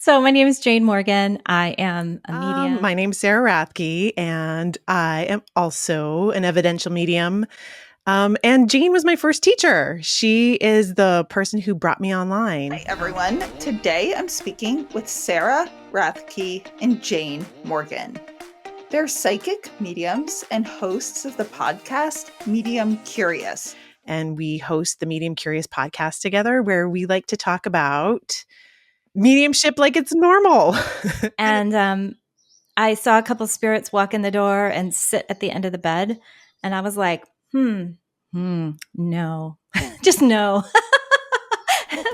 So my name is Jane Morgan. I am a medium. My name's Sarah Rathke, and I am also an evidential medium. And Jane was my first teacher. She is the person who brought me online. Hi, everyone. Today I'm speaking with Sarah Rathke and Jane Morgan. They're psychic mediums and hosts of the podcast Medium Curious. And we host the Medium Curious podcast together, where we like to talk about mediumship like it's normal. And I saw a couple spirits walk in the door and sit at the end of the bed. And I was like, no, just no.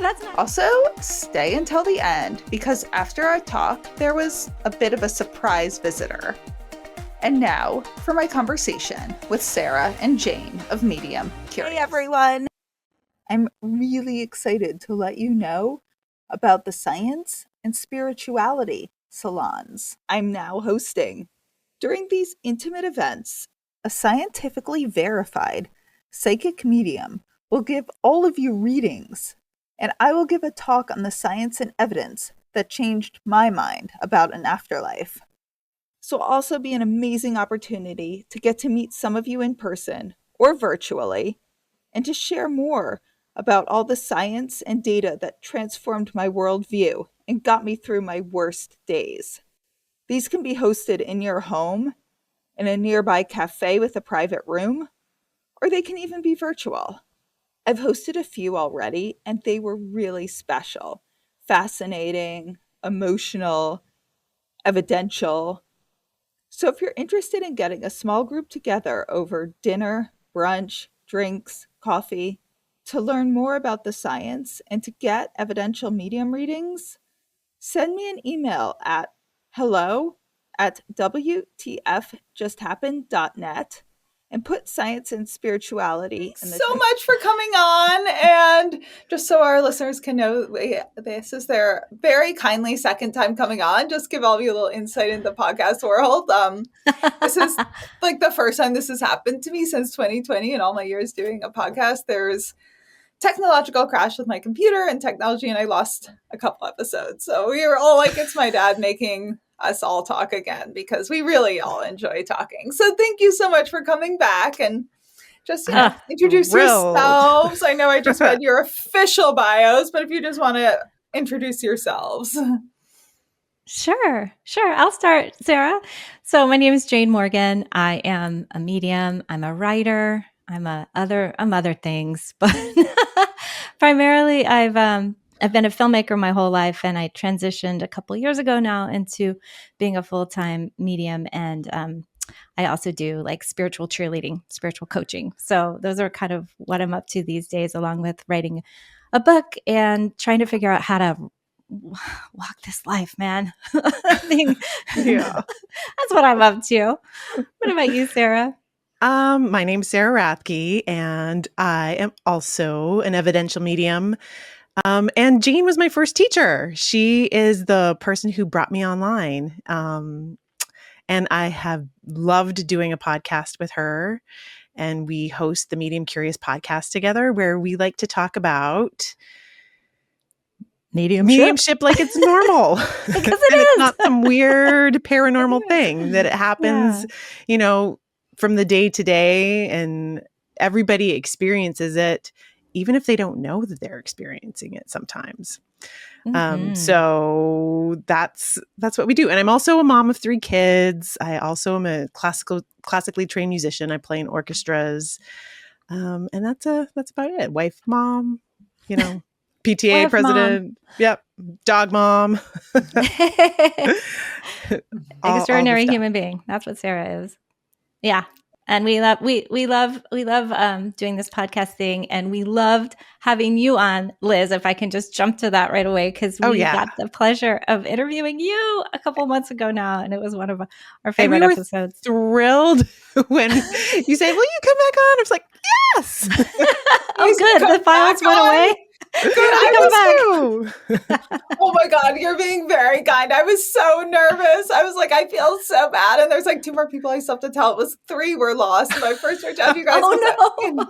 That's not- Also, stay until the end, because after our talk, there was a bit of a surprise visitor. And now for my conversation with Sarah and Jane of Medium Curious. Hey, everyone. I'm really excited to let you know about the science and spirituality salons I'm now hosting. During these intimate events, a scientifically verified psychic medium will give all of you readings, and I will give a talk on the science and evidence that changed my mind about an afterlife. This will also be an amazing opportunity to get to meet some of you in person or virtually, and to share more about all the science and data that transformed my worldview and got me through my worst days. These can be hosted in your home, in a nearby cafe with a private room, or they can even be virtual. I've hosted a few already, and they were really special, fascinating, emotional, evidential. So if you're interested in getting a small group together over dinner, brunch, drinks, coffee, to learn more about the science and to get evidential medium readings, send me an email at hello@wtfjusthappened.net and put science and spirituality in the so title. Much for coming on. And just so our listeners can know, this is their very kindly second time coming on. Just give all of you a little insight into the podcast world. This is like the first time this has happened to me since 2020 and all my years doing a podcast. There's technological crash with my computer and technology, and I lost a couple episodes. So we were all like, it's my dad making us all talk again, because we really all enjoy talking. So thank you so much for coming back, and just introduce yourselves. I know I just read your official bios, but if you just want to introduce yourselves. Sure. I'll start, Sarah. So my name is Jane Morgan. I am a medium. I'm a writer. I'm other things, but primarily I've been a filmmaker my whole life, and I transitioned a couple years ago now into being a full-time medium. And I also do like spiritual cheerleading, spiritual coaching. So those are kind of what I'm up to these days, along with writing a book and trying to figure out how to walk this life, man. That's what I'm up to. What about you, Sarah? My name's Sarah Rathke, and I am also an evidential medium. And Jane was my first teacher. She is the person who brought me online. And I have loved doing a podcast with her. And we host the Medium Curious podcast together, where we like to talk about mediumship like it's normal. Because it's not some weird paranormal thing that it happens, from the day to day, and everybody experiences it, even if they don't know that they're experiencing it sometimes. So that's what we do. And I'm also a mom of 3 kids. I also am a classically trained musician. I play in orchestras. And that's about it. Wife, mom, PTA Wife, president. Mom. Yep. Dog mom. Extraordinary human being. That's what Sarah is. Yeah. And we love doing this podcast thing, and we loved having you on, Liz, if I can just jump to that right away, because we got the pleasure of interviewing you a couple months ago now, and it was one of our favorite episodes. Thrilled when you say, will you come back on? I was like, yes. Oh, good. The violence went away. Good, I was too. Oh my God, you're being very kind. I was so nervous. I was like, I feel so bad. And there's like 2 more people I still have to tell. It was 3 were lost. And I first reached out to you guys. Oh no.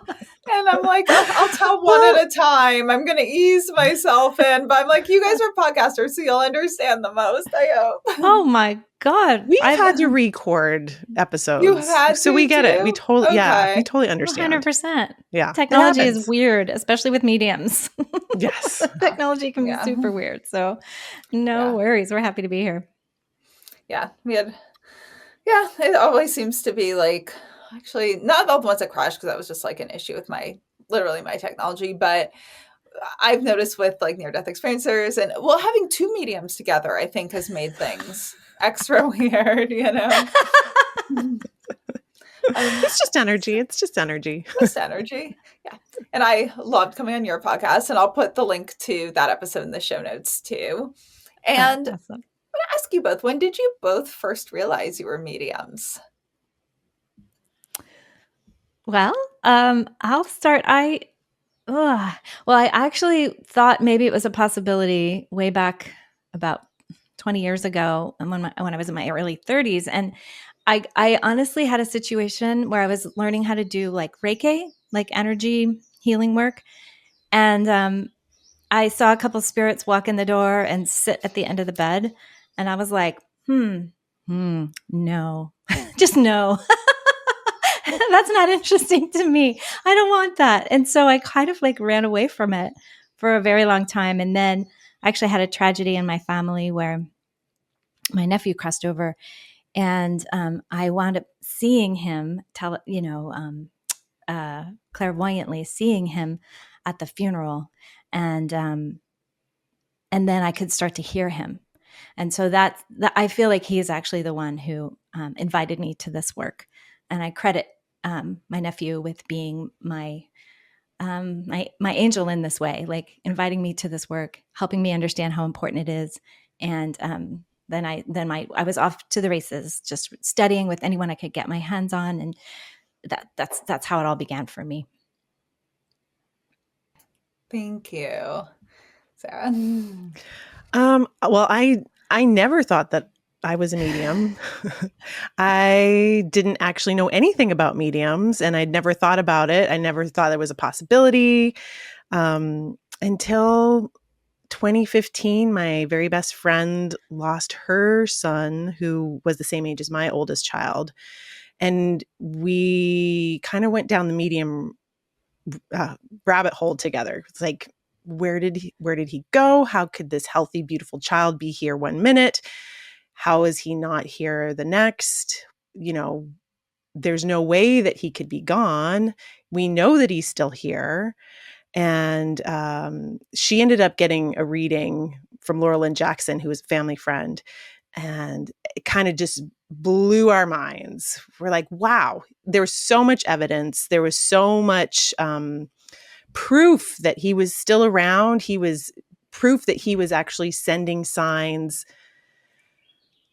And I'm like, I'll tell one at a time. I'm going to ease myself in. But I'm like, you guys are podcasters, so you'll understand the most, I hope. Oh my God. We've had to record episodes. You had so to we get too? it. We totally, yeah, Okay. we totally understand. 100%. Yeah. Technology is weird, especially with mediums. Yes. Technology can be super weird. So no worries. We're happy to be here. Yeah. It always seems to be like, actually, not all the ones that crashed because that was just like an issue with my technology, but I've noticed with like near-death experiencers and having 2 mediums together, I think has made things extra weird, you know? It's just energy. It's just energy. Just energy. Yeah. And I loved coming on your podcast, and I'll put the link to that episode in the show notes too. And Awesome. I'm going to ask you both, when did you both first realize you were mediums? Well, I'll start. I actually thought maybe it was a possibility way back about 20 years ago, and when I was in my early 30s, and I honestly had a situation where I was learning how to do like Reiki, like energy healing work, and I saw a couple spirits walk in the door and sit at the end of the bed, and I was like, no, just no. That's not interesting to me. I don't want that. And so I kind of like ran away from it for a very long time. And then I actually had a tragedy in my family where my nephew crossed over, and I wound up seeing him clairvoyantly seeing him at the funeral. And then I could start to hear him. And so that I feel like he is actually the one who invited me to this work. And I credit my nephew with being my angel in this way, like inviting me to this work, helping me understand how important it is. And then I was off to the races, just studying with anyone I could get my hands on. And that's how it all began for me. Thank you. Sarah? Well, I never thought that I was a medium. I didn't actually know anything about mediums, and I'd never thought about it. I never thought it was a possibility until 2015. My very best friend lost her son, who was the same age as my oldest child. And we kind of went down the medium rabbit hole together. It's like, where did he go? How could this healthy, beautiful child be here 1 minute? How is he not here the next? You know, there's no way that he could be gone. We know that he's still here. And she ended up getting a reading from Laura Lynn Jackson, who was a family friend. And it kind of just blew our minds. We're like, wow, there was so much evidence. There was so much proof that he was still around. He was proof that he was actually sending signs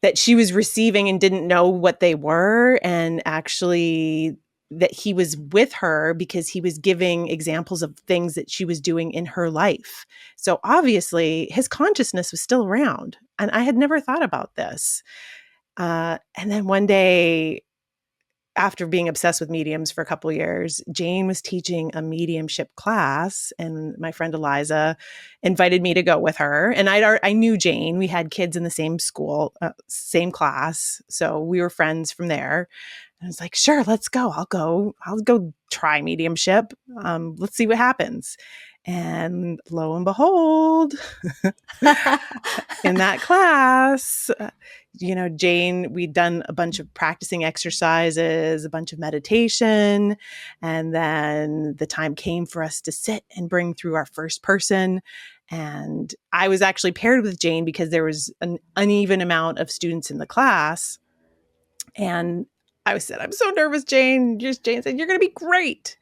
that she was receiving and didn't know what they were. And actually that he was with her because he was giving examples of things that she was doing in her life. So obviously his consciousness was still around. And I had never thought about this. And then one day, after being obsessed with mediums for a couple of years, Jane was teaching a mediumship class, and my friend Eliza invited me to go with her. And I knew Jane. We had kids in the same school, same class. So we were friends from there. And I was like, sure, let's go. I'll go try mediumship. Let's see what happens. And lo and behold, in that class, Jane, we'd done a bunch of practicing exercises, a bunch of meditation, and then the time came for us to sit and bring through our first person. And I was actually paired with Jane because there was an uneven amount of students in the class. And I said, I'm so nervous, Jane. Jane said, you're going to be great.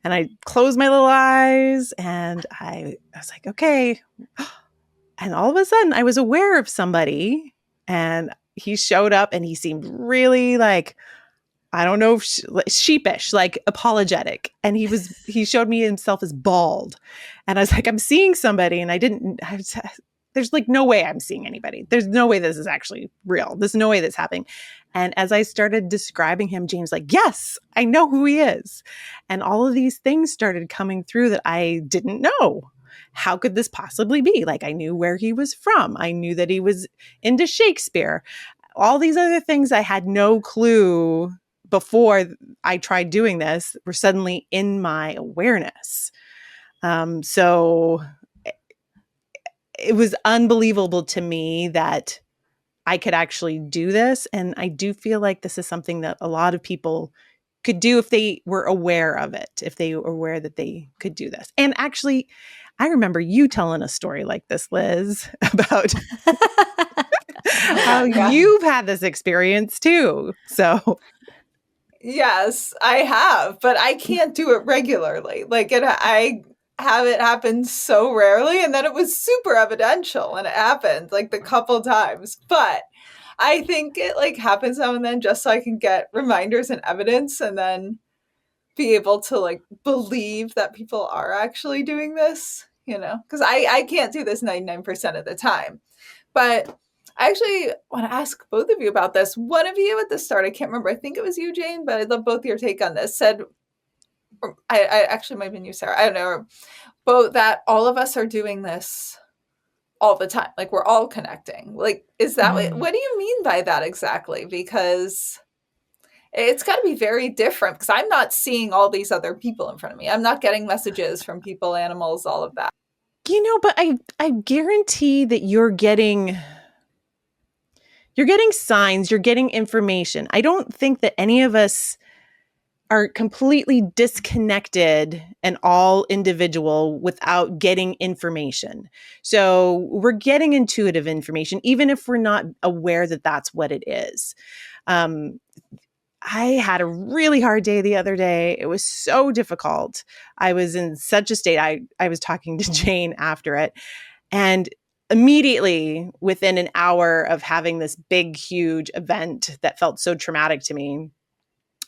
And I closed my little eyes and I was like, okay. And all of a sudden I was aware of somebody, and he showed up and he seemed really like I don't know, sheepish, like apologetic. And he showed me himself as bald. And I was like, I'm seeing somebody. And there's like no way I'm seeing anybody. There's no way this is actually real. There's no way that's happening. And as I started describing him, James like, yes, I know who he is. And all of these things started coming through that I didn't know. How could this possibly be? Like, I knew where he was from. I knew that he was into Shakespeare. All these other things I had no clue before I tried doing this were suddenly in my awareness. So it was unbelievable to me that I could actually do this. And I do feel like this is something that a lot of people could do if they were aware of it, if they were aware that they could do this. And actually, I remember you telling a story like this, Liz, about how you've had this experience too. So yes, I have, but I can't do it regularly. Like I have it happen so rarely, and then it was super evidential and it happened like the couple times. But I think it like happens now and then just so I can get reminders and evidence and then be able to like believe that people are actually doing this, because I can't do this 99% of the time. But I actually want to ask both of you about this. One of you at the start, I can't remember, I think it was you, Jane, but I'd love both your take on this, said, I actually might have been you, Sarah, I don't know, both that all of us are doing this all the time. Like we're all connecting. Like, is that what do you mean by that exactly? Because it's got to be very different because I'm not seeing all these other people in front of me. I'm not getting messages from people, animals, all of that. But I guarantee that you're getting signs, you're getting information. I don't think that any of us are completely disconnected and all individual without getting information. So we're getting intuitive information, even if we're not aware that that's what it is. I had a really hard day the other day. It was so difficult. I was in such a state. I was talking to Jane after it, and immediately within an hour of having this big, huge event that felt so traumatic to me,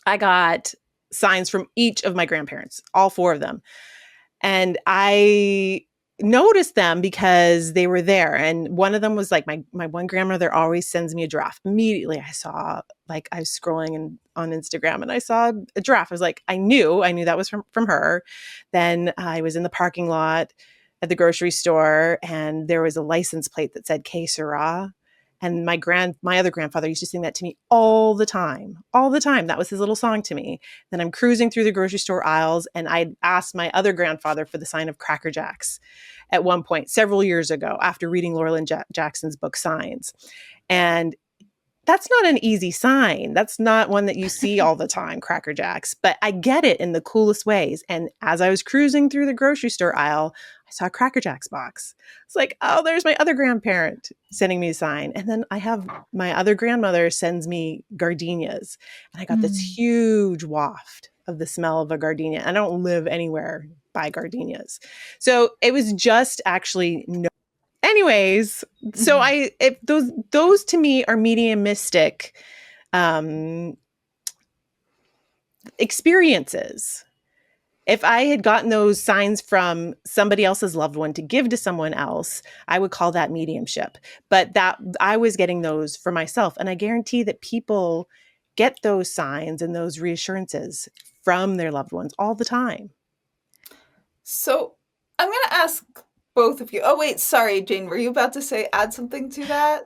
I got signs from each of my grandparents, all four of them. And I noticed them because they were there. And one of them was like my one grandmother always sends me a giraffe. Immediately I saw, like, I was scrolling on Instagram and I saw a giraffe. I was like, I knew that was from her. Then I was in the parking lot at the grocery store and there was a license plate that said Que Sera. And my other grandfather used to sing that to me all the time. That was his little song to me. Then I'm cruising through the grocery store aisles and I asked my other grandfather for the sign of Cracker Jacks at one point several years ago after reading Laura Jackson's book Signs. And that's not an easy sign. That's not one that you see all the time, Cracker Jacks, but I get it in the coolest ways. And as I was cruising through the grocery store aisle, I saw a Cracker Jacks box. It's like, oh, there's my other grandparent sending me a sign. And then I have my other grandmother sends me gardenias. And I got this huge waft of the smell of a gardenia. I don't live anywhere by gardenias. So it was just actually anyways, so those to me are mediumistic experiences. If I had gotten those signs from somebody else's loved one to give to someone else, I would call that mediumship. But that I was getting those for myself. And I guarantee that people get those signs and those reassurances from their loved ones all the time. So I'm going to ask both of you. Oh, wait, sorry, Jane, were you about to add something to that?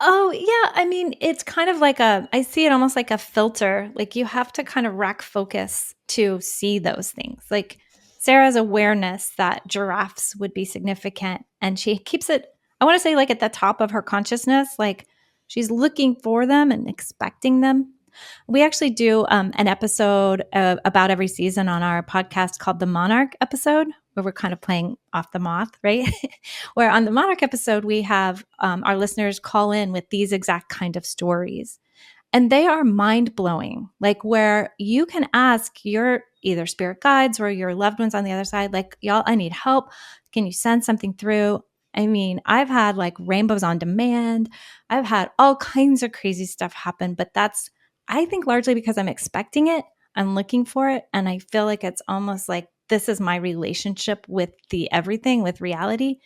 Oh, yeah. I mean, it's kind of like I see it almost like a filter. Like you have to kind of rack focus to see those things. Like Sarah's awareness that giraffes would be significant. And she keeps it, I want to say, like at the top of her consciousness, like she's looking for them and expecting them. We actually do an episode about every season on our podcast called the Monarch episode, where we're kind of playing off the moth, right? Where on the Monarch episode, we have our listeners call in with these exact kind of stories. And they are mind-blowing, like where you can ask your either spirit guides or your loved ones on the other side, like, y'all, I need help. Can you send something through? I mean, I've had like rainbows on demand. I've had all kinds of crazy stuff happen, but that's I think largely because I'm expecting it, I'm looking for it, and I feel like it's almost like this is my relationship with the everything, with reality.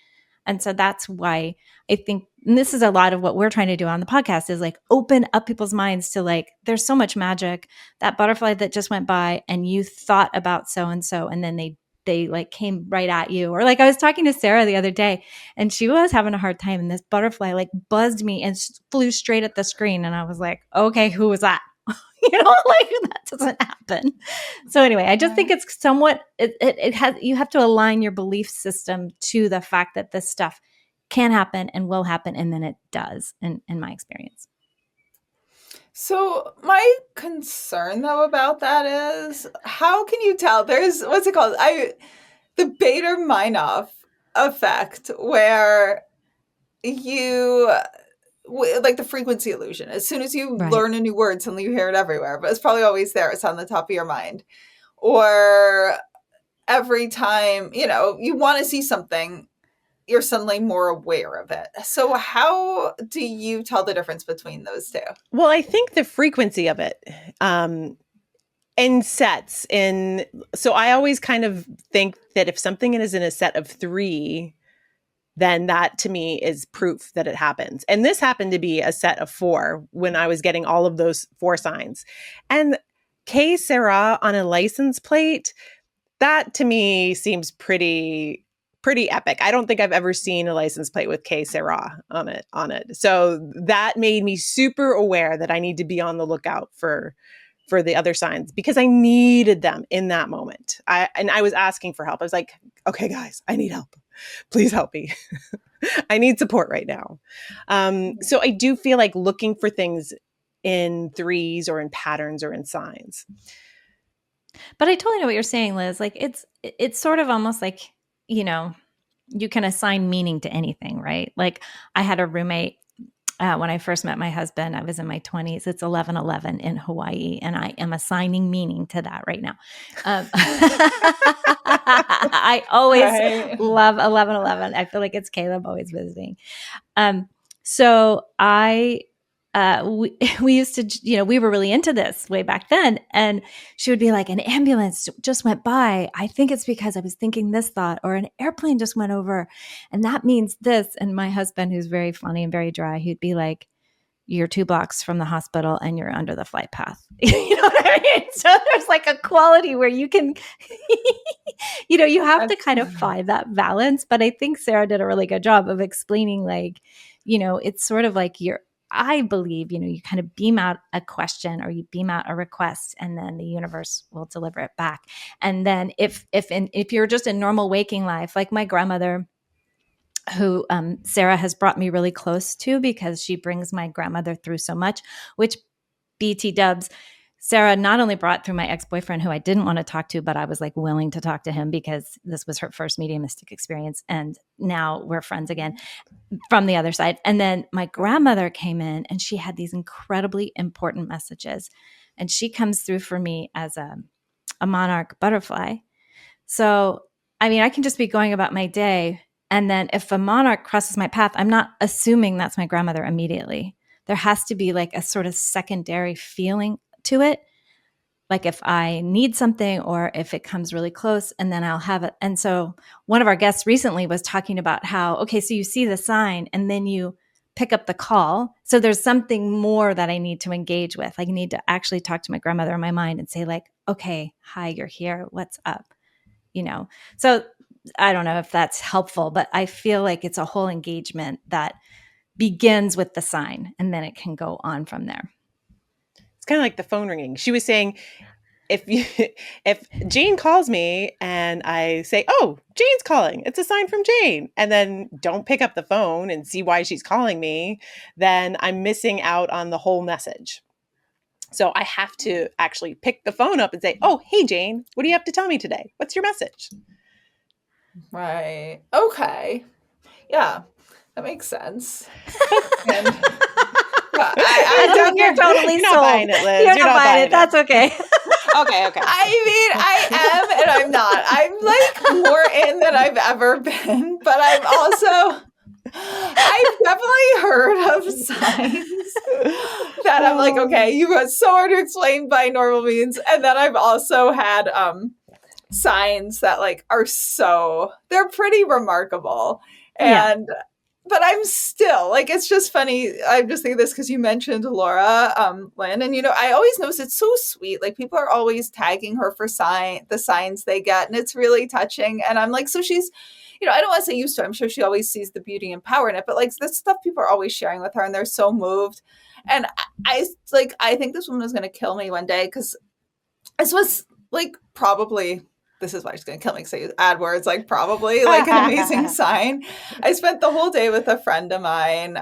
And so that's why I think, and this is a lot of what we're trying to do on the podcast, is like open up people's minds to like, there's so much magic. That butterfly that just went by and you thought about so-and-so, and then they like came right at you. Or like I was talking to Sarah the other day and she was having a hard time, and this butterfly like buzzed me and flew straight at the screen. And I was like, okay, who was that? Like that doesn't happen. So anyway, I just think it's somewhat, it has, you have to align your belief system to the fact that this stuff can happen and will happen. And then it does in my experience. So my concern though about that is, how can you tell? There's, what's it called? The Bader-Meinhof effect, where you, like the frequency illusion. As soon as you learn a new word, suddenly you hear it everywhere, but it's probably always there. It's on the top of your mind. Or every time, you want to see something, you're suddenly more aware of it. So how do you tell the difference between those two? Well, I think the frequency of it, in sets. So I always kind of think that if something is in a set of 3, then that to me is proof that it happens. And this happened to be a set of 4 when I was getting all of those 4 signs. And K Sarah on a license plate, that to me seems pretty epic. I don't think I've ever seen a license plate with K Sarah on it. So that made me super aware that I need to be on the lookout for the other signs, because I needed them in that moment. I was asking for help. I was like, okay, guys, I need help. Please help me. I need support right now. So I do feel like looking for things in 3s or in patterns or in signs. But I totally know what you're saying, Liz. Like it's sort of almost like, you can assign meaning to anything, right? Like I had a roommate when I first met my husband. I was in my 20s. It's 11/11 in Hawaii, and I am assigning meaning to that right now. I always love 11/11. I feel like it's Caleb always visiting. So we used to, we were really into this way back then. And she would be like, an ambulance just went by. I think it's because I was thinking this thought, or an airplane just went over, and that means this. And my husband, who's very funny and very dry, he'd be like, you're 2 blocks from the hospital and you're under the flight path. You know what I mean? So there's like a quality where you can, you have to kind of find that balance. But I think Sarah did a really good job of explaining, like, it's sort of like I believe, you kind of beam out a question or you beam out a request, and then the universe will deliver it back. And then if you're just in normal waking life, like my grandmother, who Sarah has brought me really close to, because she brings my grandmother through so much, which BT dubs, Sarah not only brought through my ex-boyfriend, who I didn't want to talk to, but I was like willing to talk to him because this was her first mediumistic experience. And now we're friends again from the other side. And then my grandmother came in, and she had these incredibly important messages. And she comes through for me as a monarch butterfly. So, I mean, I can just be going about my day, and then if a monarch crosses my path, I'm not assuming that's my grandmother immediately. There has to be like a sort of secondary feeling to it. Like if I need something, or if it comes really close, and then I'll have it. And so one of our guests recently was talking about how, okay, so you see the sign and then you pick up the call. So there's something more that I need to engage with. I need to actually talk to my grandmother in my mind and say like, okay, hi, you're here. What's up? So I don't know if that's helpful, but I feel like it's a whole engagement that begins with the sign, and then it can go on from there. It's kind of like the phone ringing. She was saying, if Jane calls me and I say, oh, Jane's calling, it's a sign from Jane, and then don't pick up the phone and see why she's calling me, then I'm missing out on the whole message. So I have to actually pick the phone up and say, oh, hey, Jane, what do you have to tell me today? What's your message? Right. Okay. Yeah, that makes sense. And, you're totally sold. Buying it, Liz. You're not buying it. That's okay. Okay. I mean, I am and I'm not. I'm like more in than I've ever been, but I've definitely heard of signs that I'm like, okay, you got so hard to explain by normal means. And then I've also had signs that like are they're pretty remarkable. And but I'm still like, it's just funny. I'm just thinking this because you mentioned Laura Lynn, and I always notice it's so sweet. Like people are always tagging her for the signs they get, and it's really touching. And I'm like, so she's, I don't want to say used to it. I'm sure she always sees the beauty and power in it, but like this stuff people are always sharing with her, and they're so moved. And I think this woman was going to kill me one day because this was like probably. This is why she's going to kill me because I use add words like probably like an amazing sign. I spent the whole day with a friend of mine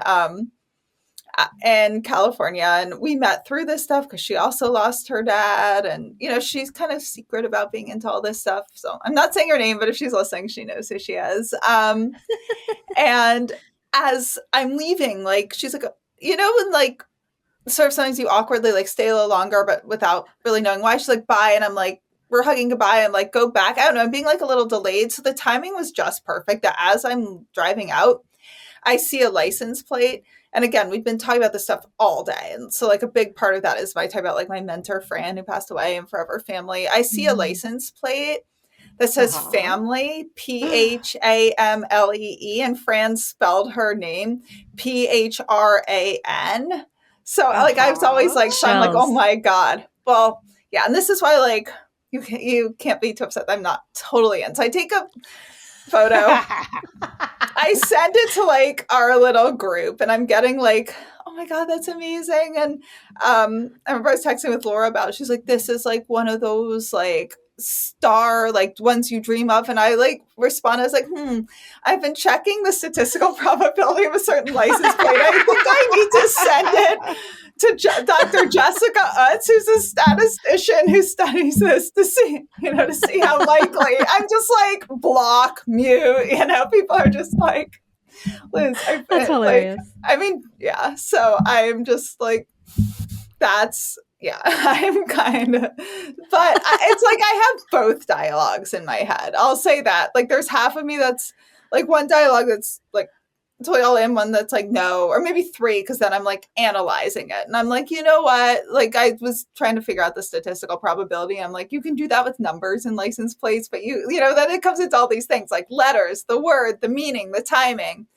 in California, and we met through this stuff because she also lost her dad. And, she's kind of secret about being into all this stuff. So I'm not saying her name, but if she's listening, she knows who she is. And as I'm leaving, like, she's like, when like sort of sometimes you awkwardly like stay a little longer, but without really knowing why, she's like, bye. And I'm like, we're hugging goodbye and like go back. I don't know. I'm being like a little delayed. So the timing was just perfect that as I'm driving out, I see a license plate. And again, we've been talking about this stuff all day. And so like a big part of that is my talk about like my mentor Fran who passed away and forever family. I see a license plate that says family, PHAMLEE, and Fran spelled her name PHRAN. So like I was always like, so I'm like, oh my God. Well, yeah. And this is why like, you can't be too upset that I'm not totally in. So I take a photo. I send it to like our little group, and I'm getting like, oh my God, that's amazing. And I remember I was texting with Laura about it. She's like, this is like one of those like star like ones you dream of. And I like respond, I was like, I've been checking the statistical probability of a certain license plate. I think I need to send it to Dr. Jessica Utz, who's a statistician who studies this to see how likely. I'm just like block, mute, people are just like, Liz, that's hilarious. Like, I mean, yeah. So I'm just like, I'm kind of, but it's like I have both dialogues in my head. I'll say that. Like there's half of me that's like one dialogue that's like totally all in, one that's like no, or maybe three, because then I'm like analyzing it. And I'm like, you know what? Like I was trying to figure out the statistical probability. I'm like, you can do that with numbers and license plates, but then it comes into all these things like letters, the word, the meaning, the timing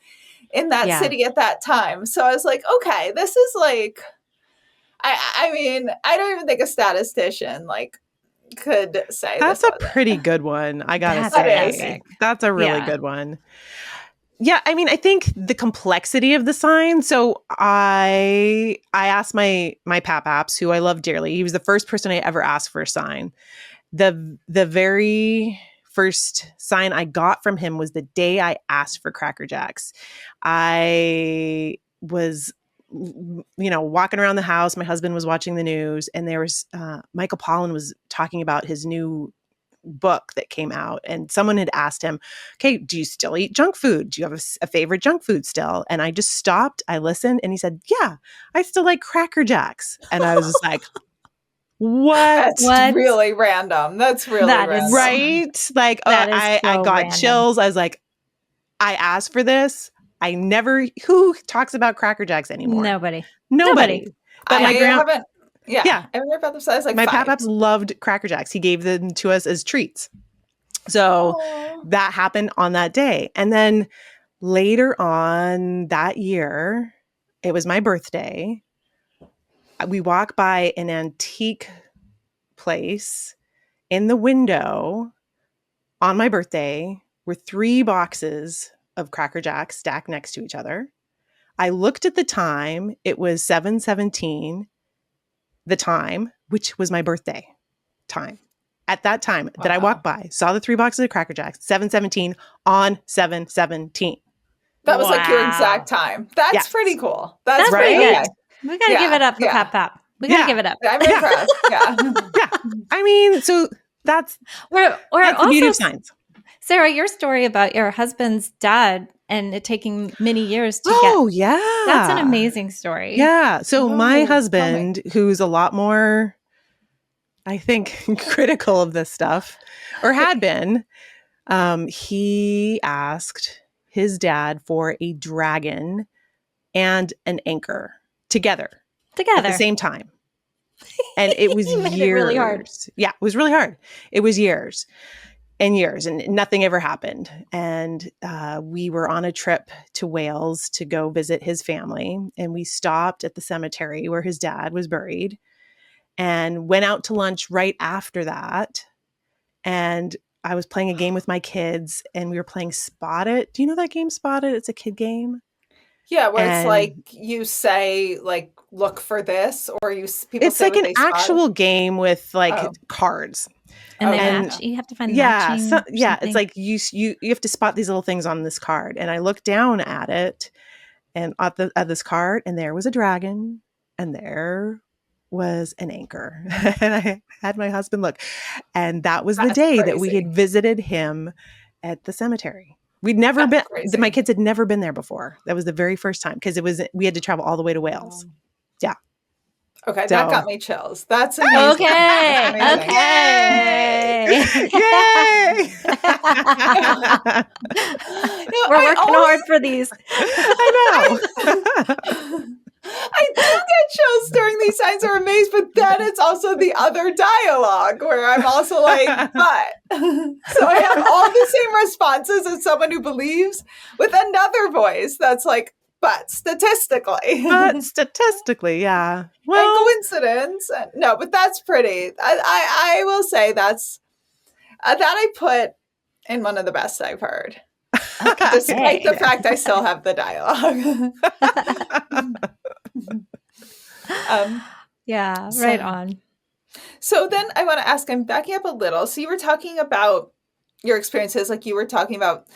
in that city at that time. So I was like, okay, this is like, I mean, I don't even think a statistician like could say that's a pretty good one. I gotta say, that's a really good one. Yeah, I mean, I think the complexity of the sign. So I asked my papaps, who I love dearly. He was the first person I ever asked for a sign. The very first sign I got from him was the day I asked for Cracker Jacks. I was walking around the house. My husband was watching the news, and there was Michael Pollan was talking about his new book that came out, and someone had asked him, okay, do you still eat junk food? Do you have a favorite junk food still? And I just stopped, I listened, and he said, yeah, I still like Cracker Jacks. And I was just like, what? That's really random. That's really random. Right? Like, I got random chills. I was like, I asked for this. Who talks about Cracker Jacks anymore? Nobody. But my grandma, I remember about them. So I was like, my papaps loved Cracker Jacks. He gave them to us as treats. So that happened on that day. And then later on that year, it was my birthday. We walk by an antique place. In the window on my birthday were 3 boxes of Cracker Jacks stacked next to each other. I looked at the time. It was 7:17. The time, which was my birthday time. At that time that I walked by, saw the 3 boxes of Cracker Jacks, 7:17 on 7:17. That was like your exact time. That's pretty cool. That's right. Pretty good. We got to give it up for Pap. We got to give it up. I'm impressed. Yeah. I mean, so that's the beauty of signs. Sarah, your story about your husband's dad and it taking many years to get. Oh, yeah. That's an amazing story. Yeah. So my husband, who's a lot more, I think, critical of this stuff, or had been, he asked his dad for a dragon and an anchor together. together at the same time. And it was He made years. it really hard. Yeah, it was really hard. It was years and years, and nothing ever happened. And we were on a trip to Wales to go visit his family. And we stopped at the cemetery where his dad was buried and went out to lunch right after that. And I was playing a game with my kids, and we were playing Spot It. Do you know that game, Spot It? It's a kid game. Yeah, where it's And like you say, like, look for this, or people it's say like what an they spot. actual game with like cards. And they Okay. match. You have to find Yeah, matching. it's like you have to spot these little things on this card. And I looked down at it and at this card, and there was a dragon, and there was an anchor. And I had my husband look, and that was the day that we had visited him at the cemetery. We'd never been. My kids had never been there before. That was the very first time, because we had to travel all the way to Wales. Yeah. Okay, that got me chills. That's amazing. Okay. That's amazing. Yay! We're working hard for these. I know. I do get chills during these signs are amazed, but then it's also the other dialogue where I'm also like, but. So I have all the same responses as someone who believes, with another voice that's like, but statistically. Yeah. Well, and coincidence. No, but that's pretty. I will say that's that I put in one of the best I've heard. Okay. Despite the fact I still have the dialogue. Right on. So then I want to ask, I'm backing up a little. So you were talking about your experiences, like you were talking about,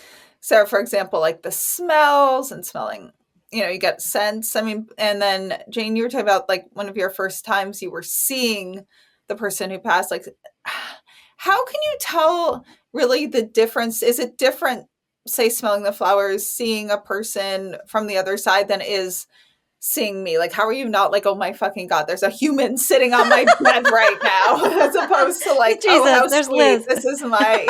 Sarah, for example, like the smells and smelling, you get scents. I mean, and then Jane, you were talking about like one of your first times you were seeing the person who passed. Like, how can you tell really the difference? Is it different, say, smelling the flowers, seeing a person from the other side than is seeing me? Like, how are you not like, oh my fucking God, there's a human sitting on my bed right now, as opposed to like, Jesus, oh, how there's sweet. Liz. This is my,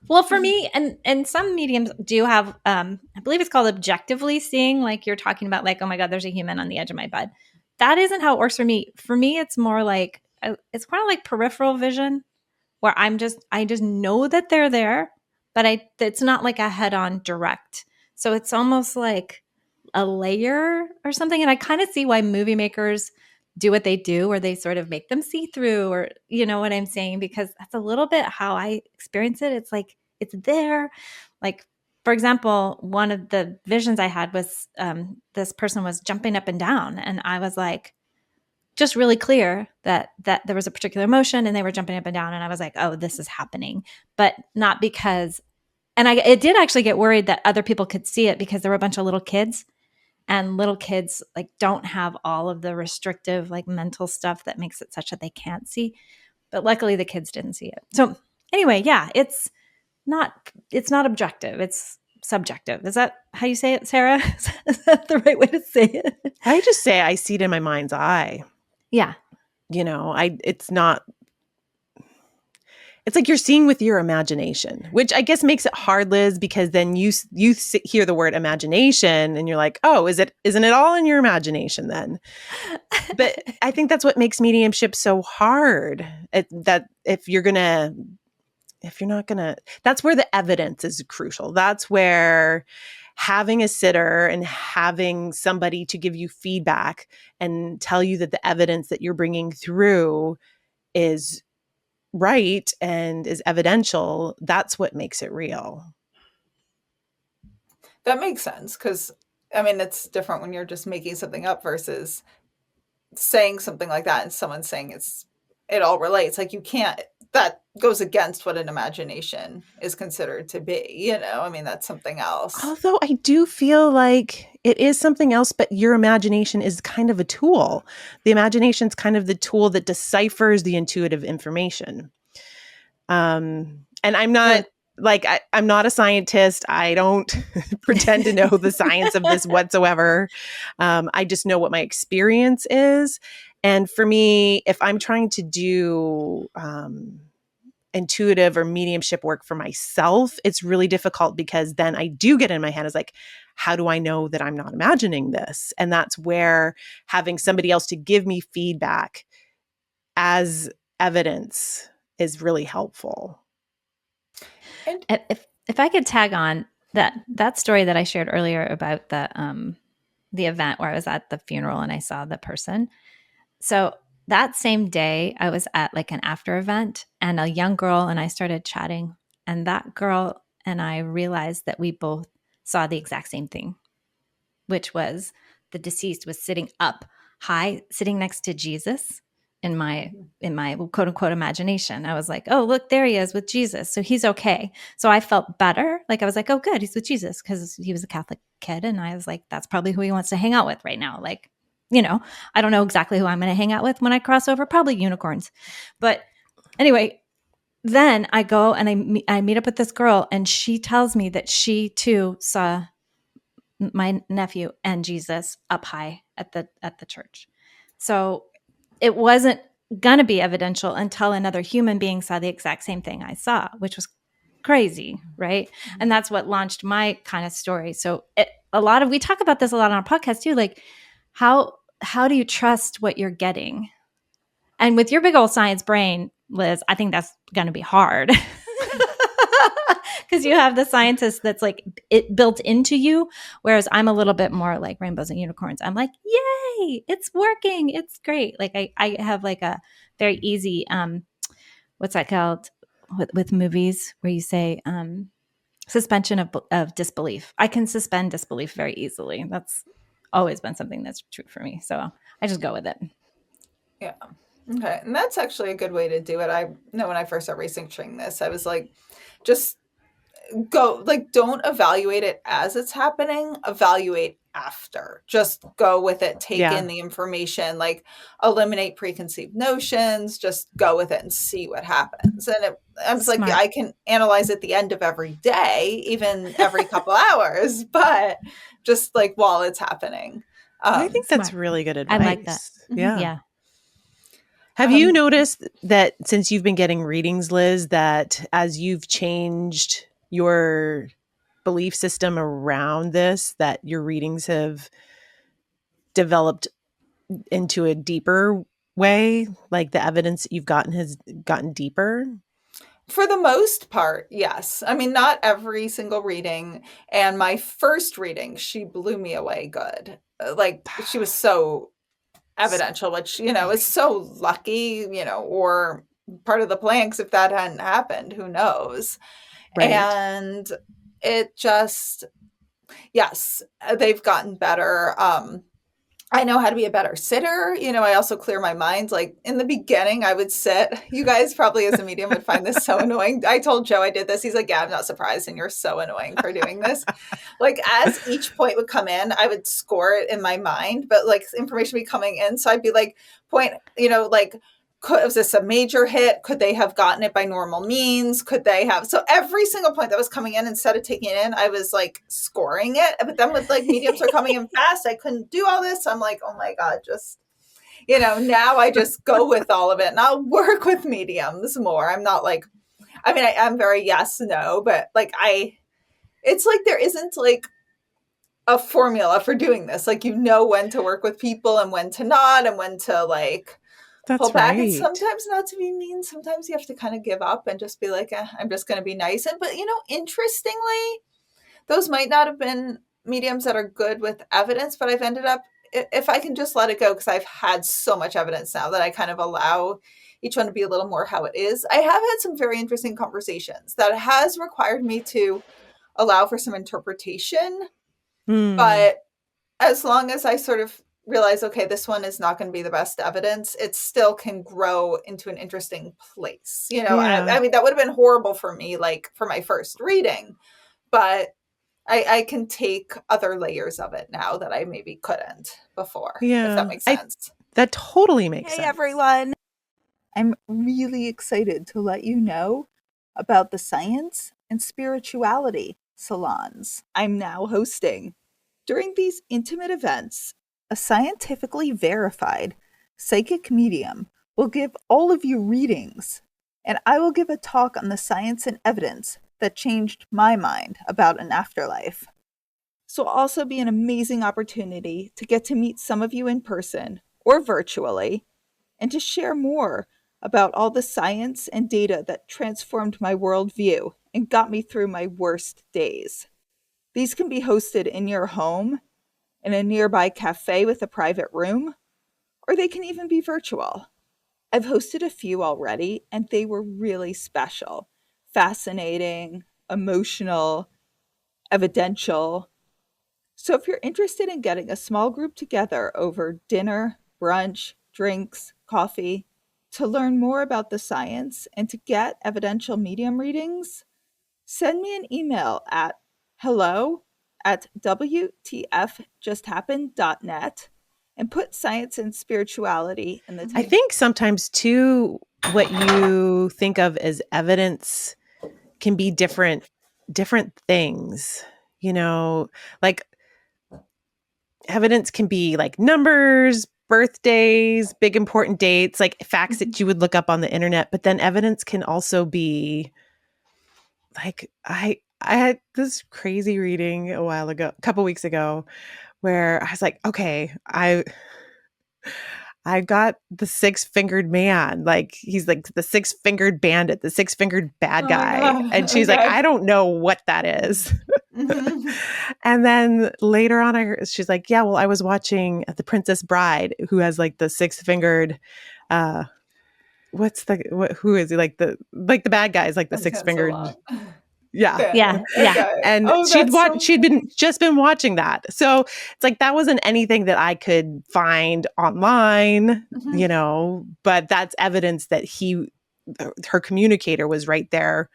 Well, for me, and some mediums do have, I believe it's called objectively seeing, like you're talking about, like, oh my God, there's a human on the edge of my bed. That isn't how it works for me. For me, it's more like, it's kind of like peripheral vision, where I just know that they're there, but it's not like a head-on direct. So it's almost like a layer or something. And I kind of see why movie makers do what they do, where they sort of make them see through, or you know what I'm saying? Because that's a little bit how I experience it. It's like, it's there. Like, for example, one of the visions I had was this person was jumping up and down. And I was like, just really clear that there was a particular emotion and they were jumping up and down. And I was like, oh, this is happening. But not because, and it did actually get worried that other people could see it, because there were a bunch of little kids. And little kids like don't have all of the restrictive like mental stuff that makes it such that they can't see. But luckily the kids didn't see it. So anyway, yeah, it's not objective. It's subjective. Is that how you say it, Sarah? Is that the right way to say it? I just say I see it in my mind's eye. Yeah. It's like you're seeing with your imagination, which I guess makes it hard, Liz, because then you hear the word imagination and you're like, oh, isn't it all in your imagination then? But I think that's what makes mediumship so hard. That if you're not gonna, that's where the evidence is crucial. That's where having a sitter and having somebody to give you feedback and tell you that the evidence that you're bringing through is right and is evidential, that's what makes it real. That makes sense, because I mean, it's different when you're just making something up versus saying something like that and someone saying it all relates. Like, you can't, that goes against what an imagination is considered to be, I mean, that's something else. Although I do feel like it is something else, but your imagination is kind of a tool. The imagination is kind of the tool that deciphers the intuitive information. And I'm not I'm not a scientist. I don't pretend to know the science of this whatsoever. I just know what my experience is. And for me, if I'm trying to do intuitive or mediumship work for myself, it's really difficult because then I do get in my head as like, how do I know that I'm not imagining this? And that's where having somebody else to give me feedback as evidence is really helpful. And if I could tag on that story that I shared earlier about the event where I was at the funeral and I saw the person. So that same day I was at like an after event and a young girl and I started chatting, and that girl and I realized that we both saw the exact same thing, which was the deceased was sitting up high, sitting next to Jesus in my quote unquote imagination. I was like, oh, look, there he is with Jesus. So he's okay. So I felt better. Like I was like, oh, good. He's with Jesus because he was a Catholic kid. And I was like, that's probably who he wants to hang out with right now. Like, you know, I don't know exactly who I'm going to hang out with when I cross over, probably unicorns. But anyway, then I go and I meet up with this girl and she tells me that she too saw my nephew and Jesus up high at the church. So it wasn't gonna be evidential until another human being saw the exact same thing I saw, which was crazy, right? And that's what launched my kind of story. So we talk about this a lot on our podcast too, like how do you trust what you're getting? And with your big old science brain, Liz, I think that's gonna be hard. Because you have the scientist that's like it built into you, whereas I'm a little bit more like rainbows and unicorns. I'm like, yay, it's working, it's great. Like I have like a very easy what's that called with movies where you say suspension of disbelief. I can suspend disbelief very easily. That's always been something that's true for me. So I just go with it. Yeah. Okay. And that's actually a good way to do it. I know when I first started researching this, I was like, just go, like, don't evaluate it as it's happening, evaluate after. Just go with it, take in the information, like eliminate preconceived notions, just go with it and see what happens. And I was like, I can analyze at the end of every day, even every couple hours, but just like while it's happening. I think that's really good advice. I like that. Yeah. Have you noticed that since you've been getting readings, Liz, that as you've changed your belief system around this, that your readings have developed into a deeper way? Like the evidence that you've gotten has gotten deeper? For the most part, yes. I mean, not every single reading. And my first reading, she blew me away good. Like she was so evidential, which, you know, is so lucky, you know, or part of the plan, because if that hadn't happened, who knows? Right. And it just, yes, they've gotten better. I know how to be a better sitter. You know, I also clear my mind. Like in the beginning, I would sit. You guys probably as a medium would find this so annoying. I told Joe I did this. He's like, yeah, I'm not surprised. And you're so annoying for doing this. Like as each point would come in, I would score it in my mind, but like information would be coming in. So I'd be like, point, you know, like, was this a major hit? Could they have gotten it by normal means? Could they have? So every single point that was coming in, instead of taking it in, I was like scoring it. But then with like mediums are coming in fast, I couldn't do all this. I'm like, oh my God, just, you know, now I just go with all of it and I'll work with mediums more. I'm not like, I mean, I am very yes, no, but like it's like there isn't like a formula for doing this. Like, you know, when to work with people and when to not, and when to like, pull back. And sometimes not to be mean, sometimes you have to kind of give up and just be like, I'm just going to be nice. And but you know, interestingly, those might not have been mediums that are good with evidence, but I've ended up, if I can just let it go, because I've had so much evidence now that I kind of allow each one to be a little more how it is. I have had some very interesting conversations that has required me to allow for some interpretation, but as long as I sort of realize, okay, this one is not going to be the best evidence, it still can grow into an interesting place. You know, I mean, that would have been horrible for me, like for my first reading, but I can take other layers of it now that I maybe couldn't before, if that makes sense. That totally makes sense. Hey, everyone. I'm really excited to let you know about the science and spirituality salons I'm now hosting. During these intimate events, a scientifically verified psychic medium will give all of you readings and I will give a talk on the science and evidence that changed my mind about an afterlife. This will also be an amazing opportunity to get to meet some of you in person or virtually and to share more about all the science and data that transformed my worldview and got me through my worst days. These can be hosted in your home, in a nearby cafe with a private room, or they can even be virtual. I've hosted a few already, and they were really special, fascinating, emotional, evidential. So if you're interested in getting a small group together over dinner, brunch, drinks, coffee, to learn more about the science and to get evidential medium readings, send me an email at hello@wtfjusthappened.net and put science and spirituality in the title. I think sometimes too, what you think of as evidence can be different things, like evidence can be like numbers, birthdays, big important dates, like facts that you would look up on the internet. But then evidence can also be like, I had this crazy reading a couple weeks ago, where I was like, okay, I got the six-fingered man. Like, he's like the six-fingered bandit, the six-fingered bad guy. And she's like, I don't know what that is. And then later on, she's like, yeah, well, I was watching The Princess Bride, who has like the six-fingered, who is he? Like the bad guy is like the six-fingered. Yeah. Yeah. And she'd been watching that. So it's like, that wasn't anything that I could find online, but that's evidence that her communicator was right there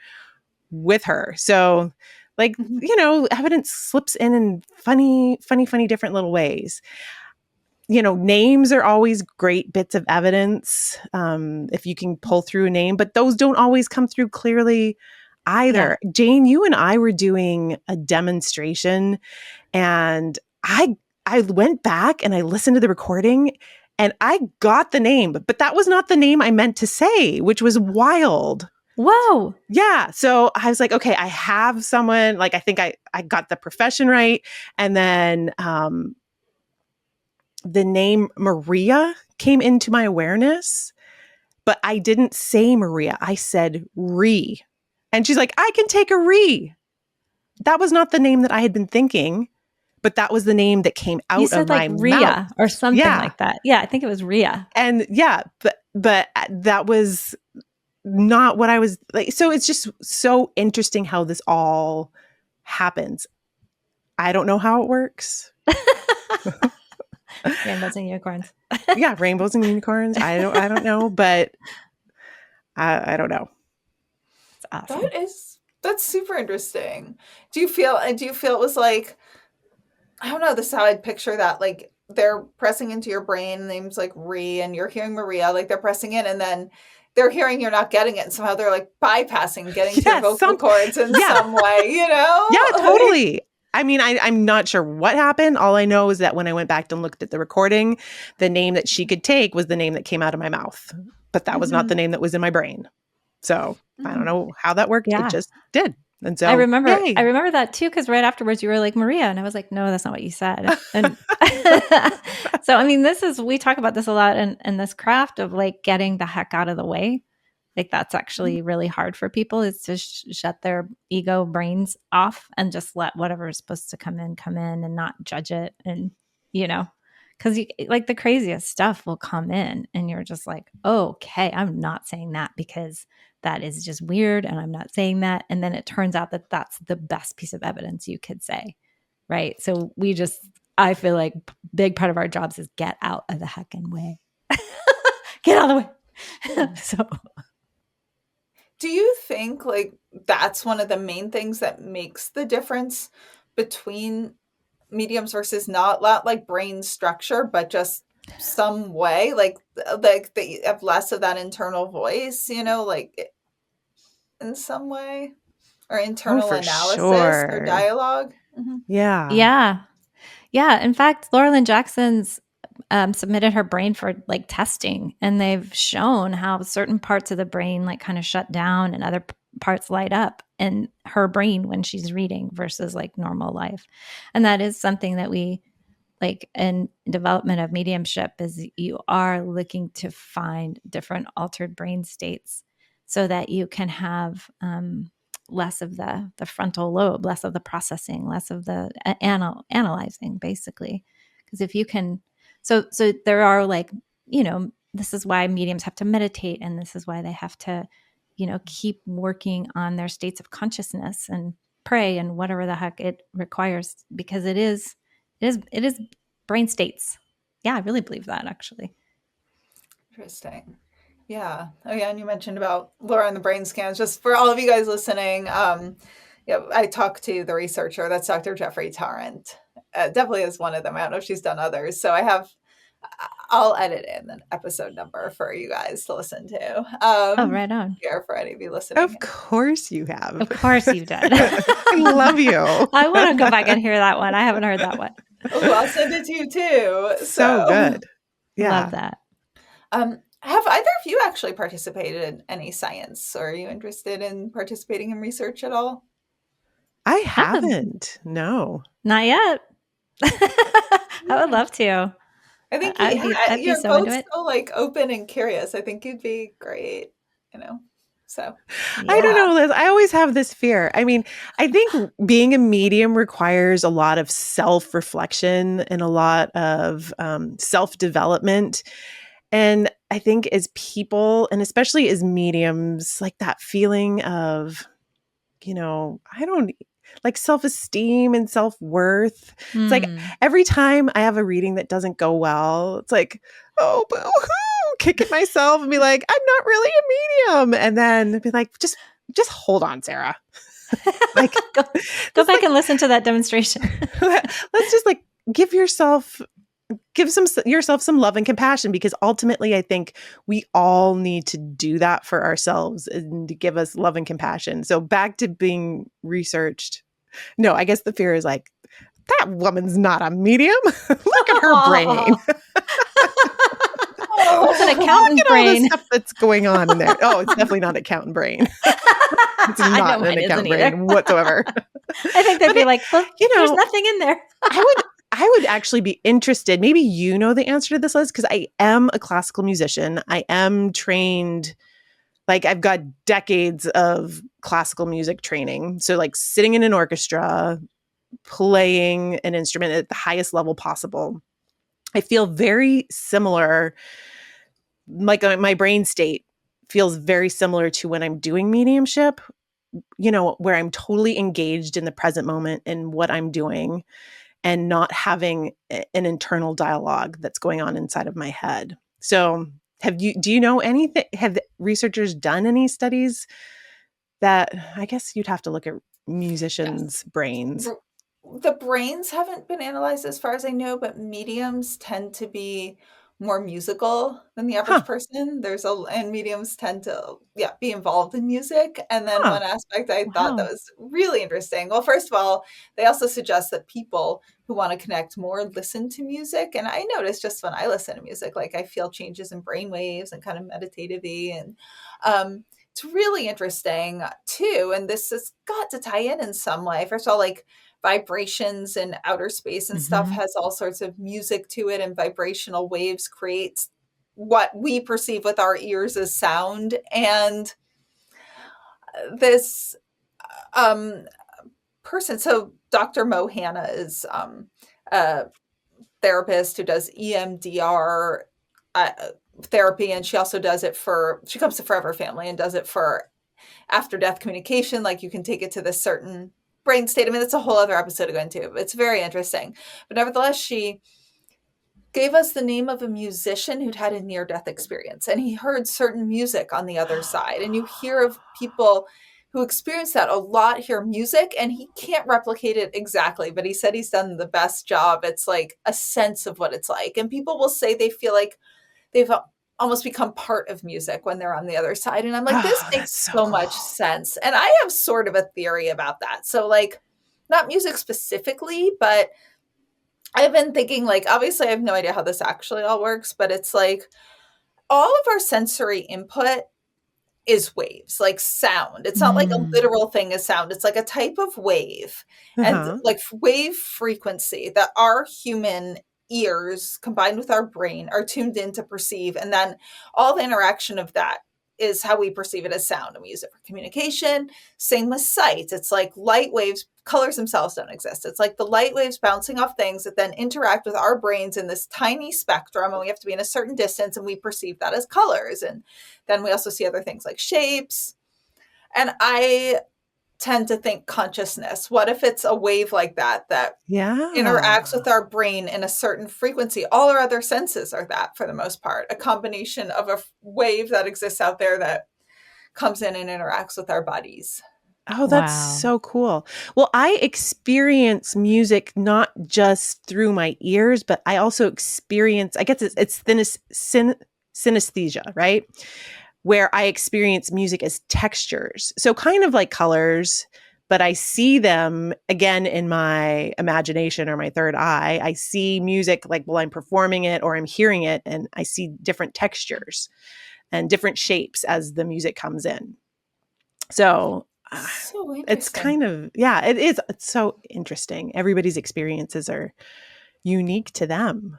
with her. So like, evidence slips in funny different little ways. Names are always great bits of evidence, if you can pull through a name, but those don't always come through clearly either. Yeah. Jane, you and I were doing a demonstration, and I went back and I listened to the recording, and I got the name, but that was not the name I meant to say, which was wild. Whoa. Yeah. So I was like, okay, I have someone, like, I think I got the profession right. And then the name Maria came into my awareness, but I didn't say Maria. I said Ree. And she's like, I can take a Ree. That was not the name that I had been thinking, but that was the name that came out you said of my like Rhea mouth. Or something like that. Yeah, I think it was Rhea. And yeah, but that was not what I was like. So it's just so interesting how this all happens. I don't know how it works. Rainbows and unicorns. Yeah, rainbows and unicorns. I don't know, but I don't know. It's awesome. That's super interesting. Do you feel it was like, I don't know, this is how I'd picture that, like they're pressing into your brain, names like Ree, and you're hearing Maria, like they're pressing in, and then they're hearing you're not getting it, and somehow they're like bypassing getting to your vocal cords in some way, Yeah, totally. I mean, I'm not sure what happened. All I know is that when I went back and looked at the recording, the name that she could take was the name that came out of my mouth, but that was not the name that was in my brain. So I don't know how that worked. Yeah. It just did. And so I remember that too, because right afterwards you were like, Maria, and I was like, no, that's not what you said. And so, I mean, we talk about this a lot in this craft of like getting the heck out of the way. Like that's actually really hard for people, is to shut their ego brains off and just let whatever is supposed to come in and not judge it. And, because like the craziest stuff will come in and you're just like, oh, okay, I'm not saying that because that is just weird and I'm not saying that. And then it turns out that that's the best piece of evidence you could say, right? So I feel like big part of our jobs is get out of the heckin' way. Get out of the way. So do you think like that's one of the main things that makes the difference between mediums versus not like brain structure, but just some way, like they have less of that internal voice, like in some way, or internal analysis or dialogue? Yeah. In fact, Laura Lynn Jackson's submitted her brain for like testing, and they've shown how certain parts of the brain like kind of shut down and other parts light up in her brain when she's reading versus like normal life. And that is something that we like in development of mediumship, is you are looking to find different altered brain states so that you can have less of the frontal lobe, less of the processing, less of the analyzing, basically. Because if you can, so there are like, this is why mediums have to meditate, and this is why they have to, keep working on their states of consciousness and pray and whatever the heck it requires, because it is brain states. Yeah, I really believe that, actually. Interesting. Yeah. Oh, yeah. And you mentioned about Laura and the brain scans. Just for all of you guys listening, I talked to the researcher. That's Dr. Jeffrey Tarrant. Definitely is one of them. I don't know if she's done others. So I'll edit in an episode number for you guys to listen to. Oh, right on. Here for any of you listening. Of course you have. Of course you did. I love you. I want to go back and hear that one. I haven't heard that one. Oh, I'll send it to you too. So good. Yeah. Love that. Have either of you actually participated in any science, or are you interested in participating in research at all? I haven't. No. Not yet. I would love to. I think I'd you're be so both into it. so like open and curious. I think you'd be great, So I don't know, Liz. I always have this fear. I mean, I think being a medium requires a lot of self-reflection and a lot of self-development. And I think as people, and especially as mediums, like that feeling of, I don't like self-esteem and self-worth. It's like every time I have a reading that doesn't go well, it's like, oh, boo-hoo, kicking myself and be like, I'm not really a medium. And then be like, just hold on, Sarah. Like go back and listen to that demonstration. Let's just like give yourself some love and compassion, because ultimately I think we all need to do that for ourselves and to give us love and compassion. So back to being researched. No, I guess the fear is like, that woman's not a medium. Look at her brain. It's an accountant Look at brain. all the stuff that's going on in there. Oh, it's definitely not an accountant brain. It's not an accountant brain whatsoever. I think they'd be like, well, there's nothing in there. I would actually be interested. Maybe you know the answer to this, Liz, because I am a classical musician. I am trained, like I've got decades of classical music training. So like sitting in an orchestra, playing an instrument at the highest level possible. I feel very similar, like my brain state feels very similar to when I'm doing mediumship, where I'm totally engaged in the present moment and what I'm doing, and not having an internal dialogue that's going on inside of my head. So do you know anything? Have researchers done any studies that, I guess you'd have to look at musicians' brains? The brains haven't been analyzed as far as I know, but mediums tend to be more musical than the average person. And mediums tend to, be involved in music. And then one aspect I thought that was really interesting. Well, first of all, they also suggest that people who want to connect more listen to music. And I notice just when I listen to music, like I feel changes in brain waves and kind of meditative-y. And it's really interesting too. And this has got to tie in some way. First of all, like vibrations and outer space and stuff has all sorts of music to it, and vibrational waves creates what we perceive with our ears as sound. And this person, so Dr. Mo Hanna is a therapist who does EMDR therapy, and she also does it she comes to Forever Family and does it for after death communication. Like you can take it to this certain brain state. I mean, it's a whole other episode to go into. It's very interesting. But nevertheless, she gave us the name of a musician who'd had a near-death experience, and he heard certain music on the other side. And you hear of people who experience that a lot, hear music, and he can't replicate it exactly, but he said he's done the best job. It's like a sense of what it's like. And people will say they feel like they've almost become part of music when they're on the other side. And I'm like, this makes so much sense. And I have sort of a theory about that. So like, not music specifically, but I've been thinking, like, obviously I have no idea how this actually all works, but it's like all of our sensory input is waves, like sound. It's not like a literal thing is sound. It's like a type of wave and Uh-huh. like wave frequency that our human ears combined with our brain are tuned in to perceive. And then all the interaction of that is how we perceive it as sound. And we use it for communication. Same with sight. It's like light waves, colors themselves don't exist. It's like the light waves bouncing off things that then interact with our brains in this tiny spectrum. And we have to be in a certain distance and we perceive that as colors. And then we also see other things like shapes. And I tend to think consciousness. What if it's a wave like that interacts with our brain in a certain frequency? All our other senses are that for the most part, a combination of a wave that exists out there that comes in and interacts with our bodies. Oh, that's so cool. Well, I experience music not just through my ears, but I also experience, I guess it's synesthesia, right? Where I experience music as textures. So kind of like colors, but I see them again in my imagination or my third eye. I see music like while I'm performing it or I'm hearing it, and I see different textures and different shapes as the music comes in. So it's kind of, it is. It's so interesting. Everybody's experiences are unique to them.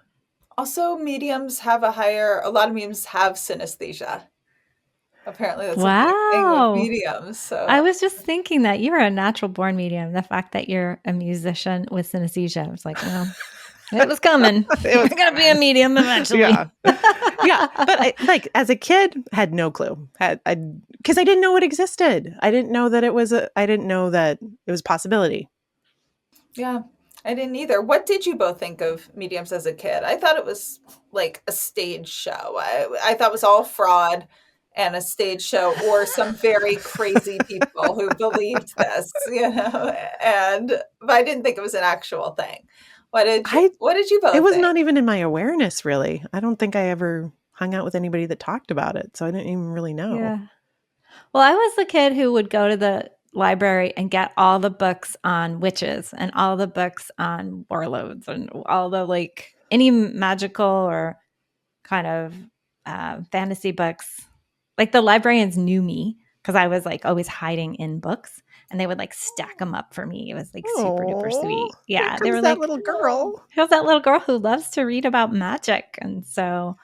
Also, mediums have a lot of mediums have synesthesia. Apparently that's a big thing with mediums. So I was just thinking that you're a natural born medium. The fact that you're a musician with synesthesia, I was like, well, it was coming. It was going to be a medium eventually. Yeah. But as a kid, had no clue. Because I didn't know it existed. I didn't know that it was a possibility. Yeah, I didn't either. What did you both think of mediums as a kid? I thought it was like a stage show. I thought it was all fraud and a stage show, or some very crazy people who believed this, but I didn't think it was an actual thing. What did you both think? It was not even in my awareness, really. I don't think I ever hung out with anybody that talked about it, so I didn't even really know. Yeah. Well, I was the kid who would go to the library and get all the books on witches and all the books on warlords and all the any magical or kind of fantasy books. Like the librarians knew me because I was always hiding in books, and they would stack them up for me. It was super duper sweet. Yeah, they were that little girl. Here's that little girl who loves to read about magic, and so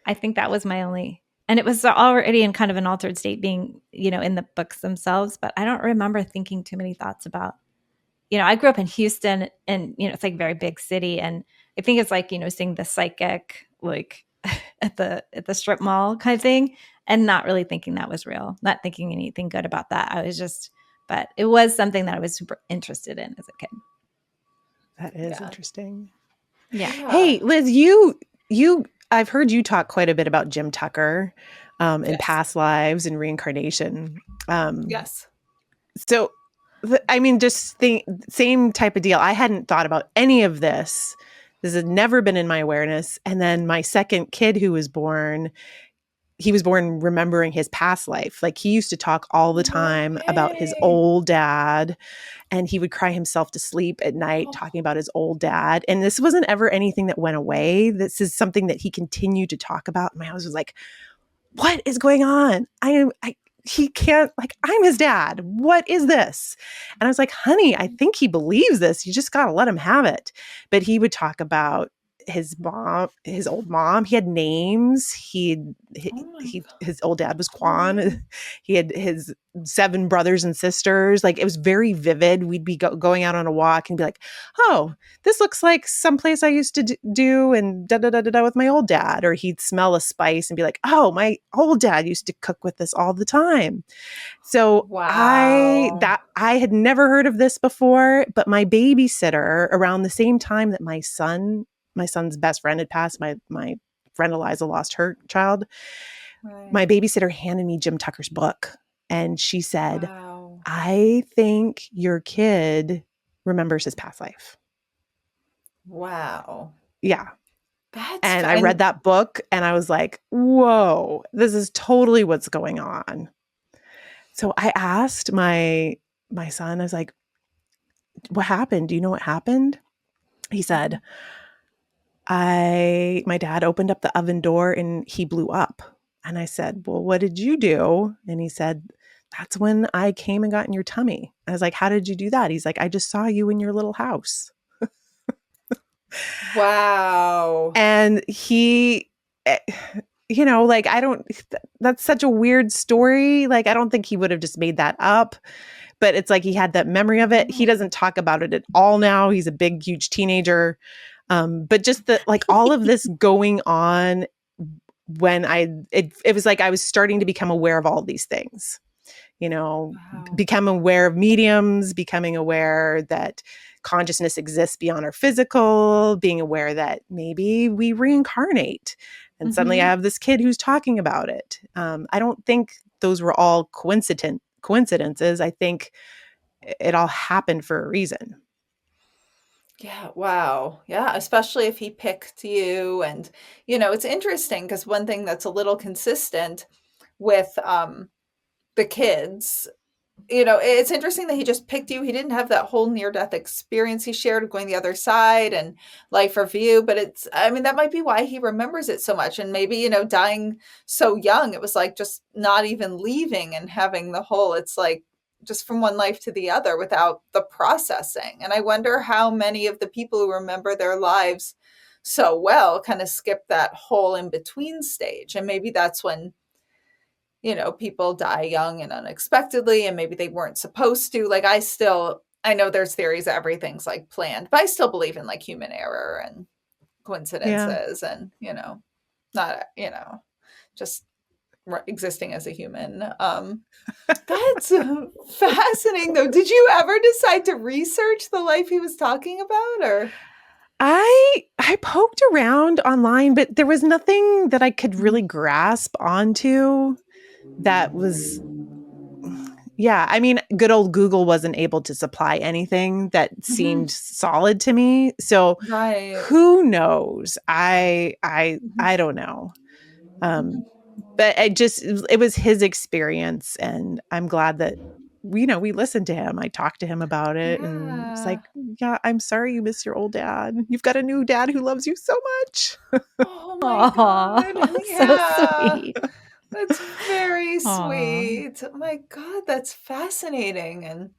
I think that was my only. And it was already in kind of an altered state, being in the books themselves. But I don't remember thinking too many thoughts about. I grew up in Houston, and it's like a very big city, and I think it's seeing the psychic at the strip mall kind of thing, and not really thinking that was real, not thinking anything good about that. I was just, but it was something that I was super interested in as a kid. That is interesting. Yeah. Hey, Liz, I've heard you talk quite a bit about Jim Tucker, and past lives and reincarnation. Yes. So, just same type of deal. I hadn't thought about any of this. This had never been in my awareness. And then my second kid who was born, he was born remembering his past life. Like he used to talk all the time about his old dad, and he would cry himself to sleep at night talking about his old dad. And this wasn't ever anything that went away. This is something that he continued to talk about. And my husband was like, what is going on? He can't, I'm his dad. What is this? And I was like, honey, I think he believes this. You just got to let him have it. But he would talk about his mom, his old mom. He had names. His old dad was Quan. He had his 7 brothers and sisters. It was very vivid. We'd be going out on a walk and be like, oh, this looks like someplace I used to do and da-da-da-da-da with my old dad. Or he'd smell a spice and be like, oh, my old dad used to cook with this all the time. So I had never heard of this before, but my babysitter, around the same time that my son's best friend had passed, my friend Eliza lost her child. Right. My babysitter handed me Jim Tucker's book, and she said, I think your kid remembers his past life. Wow. Yeah. I read that book and I was like, whoa, this is totally what's going on. So I asked my son, I was like, what happened? Do you know what happened? He said, my dad opened up the oven door and he blew up. And I said, well, what did you do? And he said, that's when I came and got in your tummy. I was like, how did you do that? He's like, I just saw you in your little house. Wow. And he, like, that's such a weird story. Like, I don't think he would have just made that up, but it's like he had that memory of it. He doesn't talk about it at all now. He's a big, huge teenager. But just all of this going on when it was like I was starting to become aware of all these things, Wow. become aware of mediums, becoming aware that consciousness exists beyond our physical, being aware that maybe we reincarnate. And suddenly I have this kid who's talking about it. I don't think those were all coincidences. I think it all happened for a reason. Yeah. Wow. Yeah. Especially if he picked you. And, it's interesting because one thing that's a little consistent with the kids, it's interesting that he just picked you. He didn't have that whole near-death experience he shared of going the other side and life review, but that might be why he remembers it so much. And maybe, dying so young, it was like just not even leaving and having the whole, it's like just from one life to the other without the processing. And I wonder how many of the people who remember their lives so well kind of skip that whole in-between stage. And maybe that's when people die young and unexpectedly, and maybe they weren't supposed to. Like, I know there's theories that everything's like planned, but I still believe in like human error and coincidences and, not, just existing as a human. That's fascinating though. Did you ever decide to research the life he was talking about, or? I poked around online, but there was nothing that I could really grasp onto that was, good old Google wasn't able to supply anything that seemed solid to me. So who knows? I don't know. But it was his experience, and I'm glad that we listened to him. I talked to him about it, and it's like, yeah, I'm sorry you miss your old dad. You've got a new dad who loves you so much. Oh my God. Yeah. So sweet. That's very sweet. Oh my God, that's fascinating. And,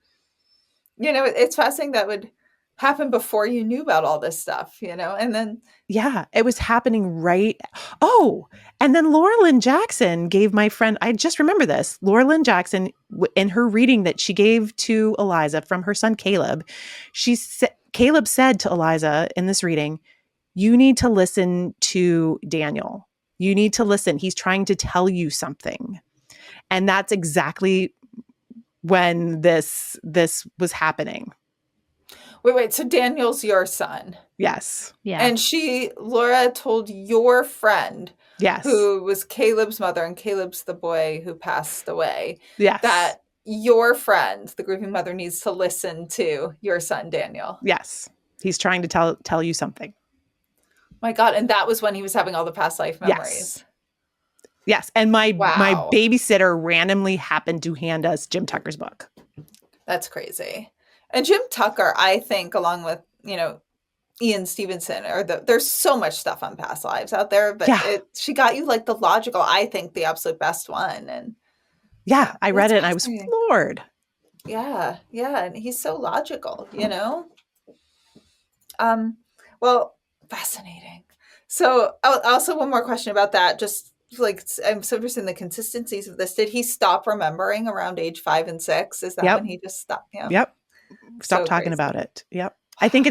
it's fascinating that would happen before you knew about all this stuff, and then. Yeah, it was happening right. Oh, and then Laura Lynn Jackson gave my friend, I just remember this, Laura Lynn Jackson, in her reading that she gave to Eliza from her son Caleb, Caleb said to Eliza in this reading, you need to listen to Daniel. You need to listen. He's trying to tell you something. And that's exactly when this was happening. Wait. So Daniel's your son? Yes. Yeah. And Laura told your friend, yes, who was Caleb's mother, and Caleb's the boy who passed away, yes, that your friend, the grieving mother, needs to listen to your son, Daniel. Yes. He's trying to tell you something. My God. And that was when he was having all the past life memories. Yes. And my babysitter randomly happened to hand us Jim Tucker's book. That's crazy. And Jim Tucker, I think, along with, Ian Stevenson, there's so much stuff on past lives out there, but she got you like the logical, I think, the absolute best one. And I read it and I was floored. Yeah. And he's so logical, Well, fascinating. So also one more question about that. Just like, I'm so interested in the consistencies of this. Did he stop remembering around age 5 and 6? Is that when he just stopped? Yeah. Yep. Stop talking about it. Yep. I think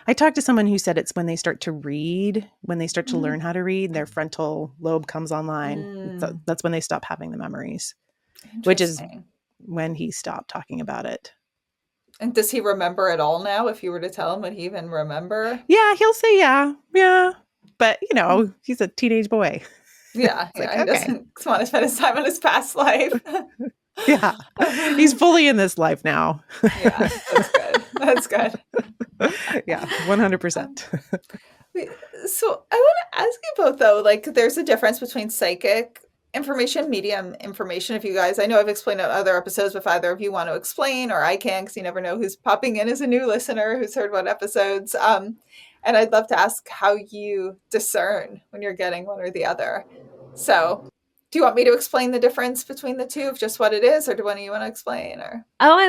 I talked to someone who said it's when they start to read, when they start to learn how to read, their frontal lobe comes online. That's when they stop having the memories, which is when he stopped talking about it. And does he remember it all now? If you were to tell him, would he even remember? Yeah, he'll say yeah. But, he's a teenage boy. Yeah. He doesn't want to spend his time on his past life. Yeah. He's fully in this life now. Yeah, that's good. Yeah, 100%. So I want to ask you both, though, like, there's a difference between psychic information, medium information. If you guys, I know I've explained it in other episodes, but if either of you want to explain, or I can, because you never know who's popping in as a new listener who's heard what episodes. And I'd love to ask how you discern when you're getting one or the other. So, do you want me to explain the difference between the two of just what it is, or do one of you want to explain? Or Oh, I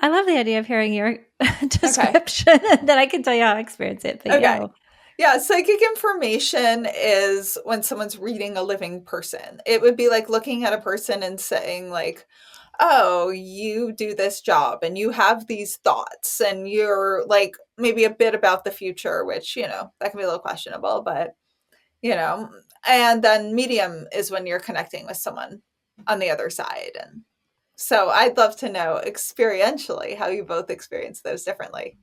love the idea of hearing your description, and then I can tell you how I experience it. But okay. Yeah, psychic information is when someone's reading a living person. It would be like looking at a person and saying, like, oh, you do this job and you have these thoughts and you're like maybe a bit about the future, which, that can be a little questionable, but, and then medium is when you're connecting with someone on the other side. And so I'd love to know experientially how you both experience those differently.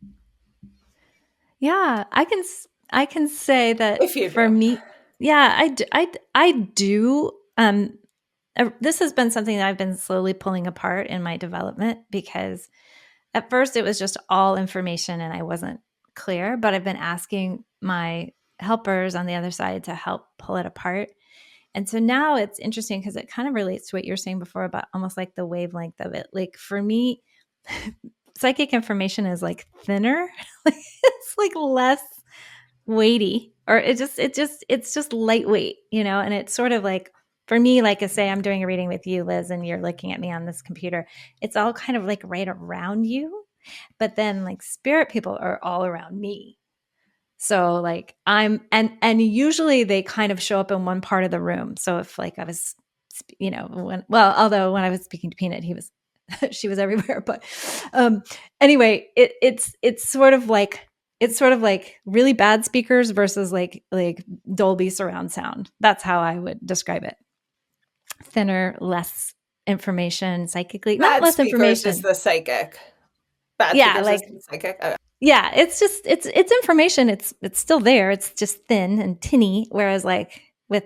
Yeah, I can say that If you for do. me, yeah, I do. This has been something that I've been slowly pulling apart in my development, because at first it was just all information and I wasn't clear, but I've been asking my helpers on the other side to help pull it apart. And so now it's interesting because it kind of relates to what you were saying before about almost like the wavelength of it. Like for me, psychic information is like thinner. It's like less weighty, or it's just lightweight, and it's sort of like, for me, like I say, I'm doing a reading with you, Liz, and you're looking at me on this computer. It's all kind of like right around you, but then like spirit people are all around me. So like and usually they kind of show up in one part of the room. So if like I was, although when I was speaking to Peanut, she was everywhere. But anyway, it's sort of like really bad speakers versus like Dolby surround sound. That's how I would describe it. Thinner, less information psychically. Bad Not less speakers information. is the psychic. Bad Yeah, speakers like is the psychic. Okay. yeah, it's just it's information. It's still there. It's just thin and tinny. Whereas like with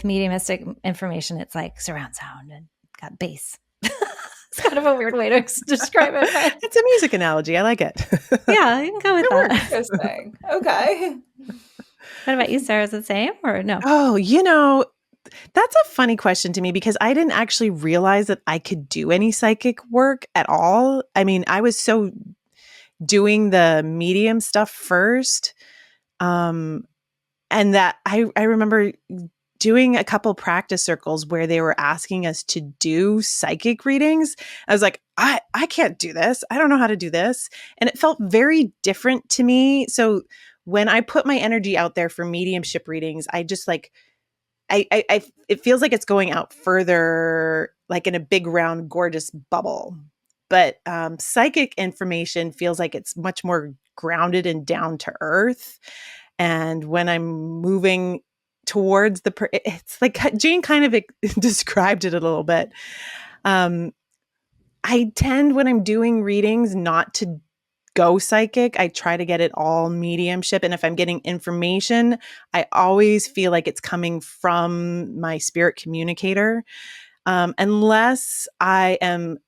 mediumistic information, it's like surround sound and got bass. It's kind of a weird way to describe it, but It's a music analogy. I like it. yeah, you can go with that. Interesting. Okay. What about you, Sarah? Is it the same or no? Oh, that's a funny question to me, because I didn't actually realize that I could do any psychic work at all. I mean, I was so doing the medium stuff first. And that I remember doing a couple practice circles where they were asking us to do psychic readings. I was like, I can't do this. I don't know how to do this. And it felt very different to me. So when I put my energy out there for mediumship readings, I just like, it feels like it's going out further, like in a big, round, gorgeous bubble. But psychic information feels like it's much more grounded and down to earth. And when I'm moving towards it's like Jane kind of described it a little bit. I tend, when I'm doing readings, not to go psychic. I try to get it all mediumship. And if I'm getting information, I always feel like it's coming from my spirit communicator, unless I am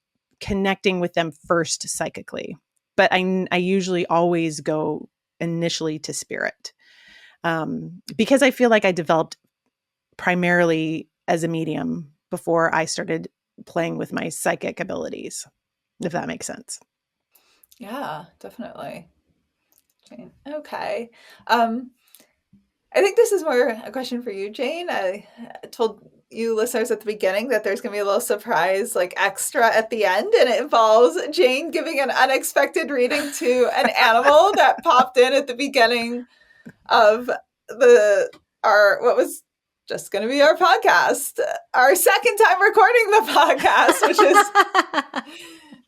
connecting with them first psychically. But I usually always go initially to spirit, because I feel like I developed primarily as a medium before I started playing with my psychic abilities, if that makes sense. Yeah, definitely. Jane. Okay. I think this is more a question for you, Jane. I told you listeners at the beginning that there's going to be a little surprise, like extra at the end, and it involves Jane giving an unexpected reading to an animal that popped in at the beginning of what was just going to be our podcast, our second time recording the podcast, which is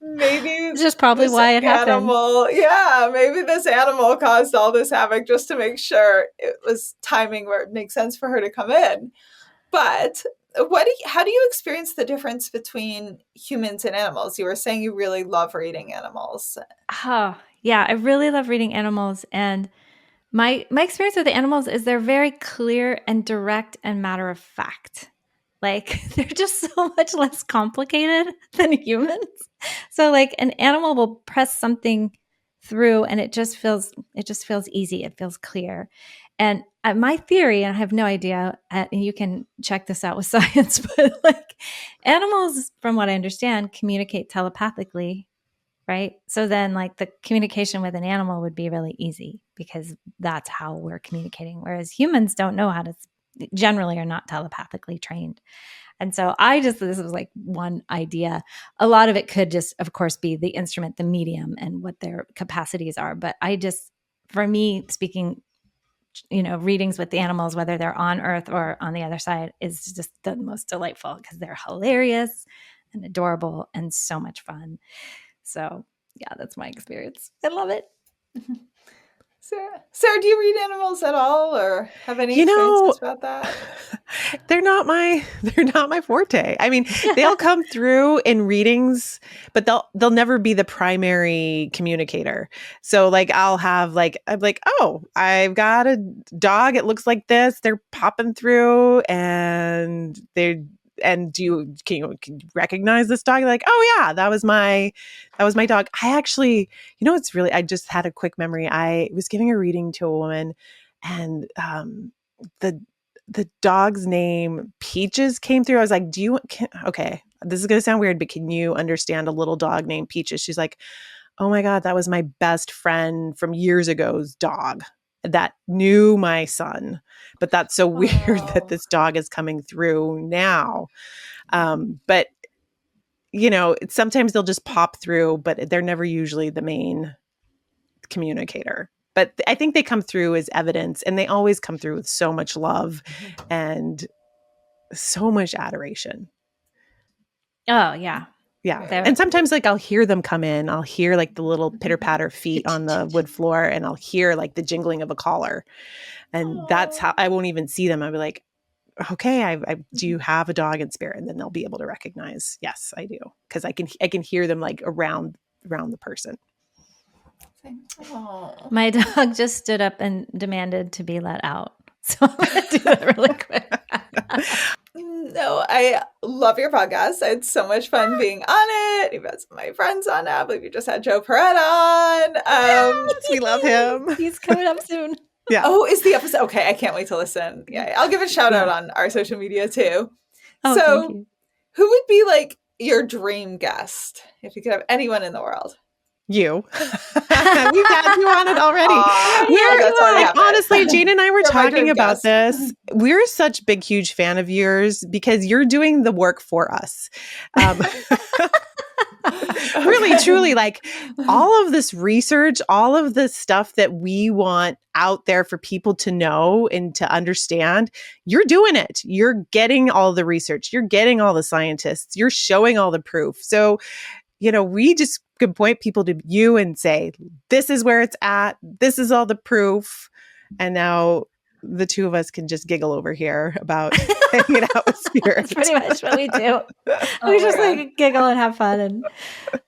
maybe just probably why it happened. Yeah, maybe this animal caused all this havoc just to make sure it was timing where it makes sense for her to come in. But how do you experience the difference between humans and animals? You were saying you really love reading animals. Oh, yeah, I really love reading animals, and my experience with the animals is they're very clear and direct and matter of fact. Like they're just so much less complicated than humans. So like an animal will press something through and it just feels easy. It feels clear. And my theory, and I have no idea, and you can check this out with science, but like animals, from what I understand, communicate telepathically right? So then like the communication with an animal would be really easy because that's how we're communicating. Whereas humans don't know how to, generally are not telepathically trained. And so this was like one idea. A lot of it could just, of course, be the instrument, the medium, and what their capacities are. But for me, speaking, readings with the animals, whether they're on Earth or on the other side, is just the most delightful because they're hilarious and adorable and so much fun. So yeah, that's my experience. I love it. Sarah, do you read animals at all or have any experiences about that? They're not my forte. I mean, they'll come through in readings, but they'll never be the primary communicator. So like I'm like, oh, I've got a dog. It looks like this. They're popping through and can you recognize this dog? You're like, oh yeah, that was my dog. I actually, I just had a quick memory. I was giving a reading to a woman and the dog's name Peaches came through. I was like, okay, this is going to sound weird, but can you understand a little dog named Peaches? She's like, oh my God, that was my best friend from years ago's dog that knew my son. But that's so weird that this dog is coming through now. But sometimes they'll just pop through, but they're never usually the main communicator. But I think they come through as evidence, and they always come through with so much love and so much adoration. Oh, yeah. Yeah. And sometimes like I'll hear them come in. I'll hear like the little pitter patter feet on the wood floor, and I'll hear like the jingling of a collar. And that's how I won't even see them. I'll be like, okay, do you have a dog in spirit? And then they'll be able to recognize, yes, I do. Because I can hear them like around the person. Aww. My dog just stood up and demanded to be let out. So I'm going to do that really quick. No, I love your podcast. I had so much fun being on it. You've had some of my friends on it. I believe you just had Joe Perret on. Yes, we love him. He's coming up soon. Yeah. Oh, is the episode? Okay, I can't wait to listen. Yeah, I'll give a shout out on our social media too. Oh, so, thank you. Who would be like your dream guest if you could have anyone in the world? You. We've had you on it already. Honestly, Jane and I were talking about this. We're such big, huge fan of yours because you're doing the work for us. Really, truly, like all of this research, all of this stuff that we want out there for people to know and to understand, you're doing it. You're getting all the research. You're getting all the scientists. You're showing all the proof. So, we just could point people to you and say, this is where it's at. This is all the proof. And now the two of us can just giggle over here about hanging out with spirits. That's pretty much what we do. We just like giggle and have fun. And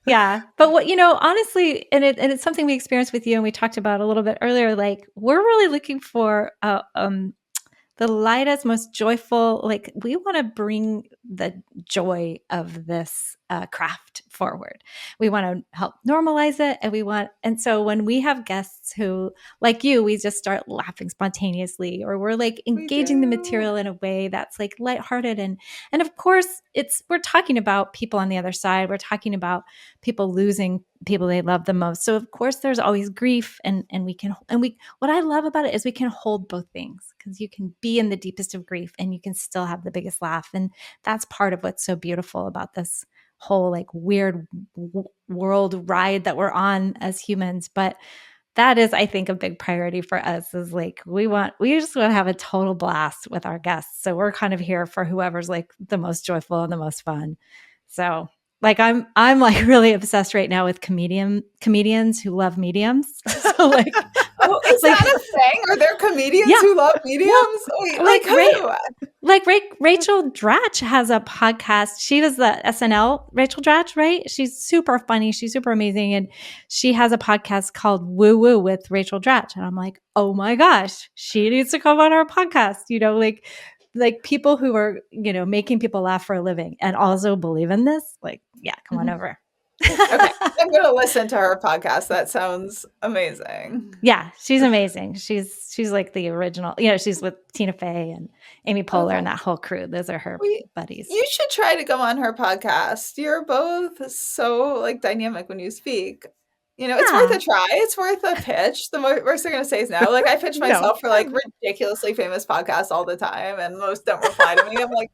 yeah. But what, honestly, and it's something we experienced with you and we talked about a little bit earlier, like we're really looking for the lightest, most joyful, like we want to bring the joy of this craft forward. We want to help normalize it. And so when we have guests who, like you, we just start laughing spontaneously, or we're like engaging the material in a way that's like lighthearted. And of course we're talking about people on the other side. We're talking about people losing people they love the most. So of course there's always grief and what I love about it is we can hold both things, because you can be in the deepest of grief and you can still have the biggest laugh. And that's part of what's so beautiful about this whole like weird world ride that we're on as humans. But that is, I think, a big priority for us is like, we just want to have a total blast with our guests. So we're kind of here for whoever's like the most joyful and the most fun. So like I'm like really obsessed right now with comedians who love mediums. So like, oh, is that a thing? Are there comedians who love mediums? Well, like who? Like Rachel Dratch has a podcast. She does the SNL, Rachel Dratch, right? She's super funny. She's super amazing. And she has a podcast called Woo Woo with Rachel Dratch. And I'm like, oh my gosh, she needs to come on our podcast. Like people who are, making people laugh for a living and also believe in this. Like, yeah, come on over. Okay. I'm going to listen to her podcast. That sounds amazing. Yeah, she's amazing. She's like the original. She's with Tina Fey and Amy Poehler and that whole crew. Those are her buddies. You should try to go on her podcast. You're both so like dynamic when you speak. It's worth a try. It's worth a pitch. The worst they're going to say is no. Like I pitch myself for like ridiculously famous podcasts all the time, and most don't reply to me. I'm like,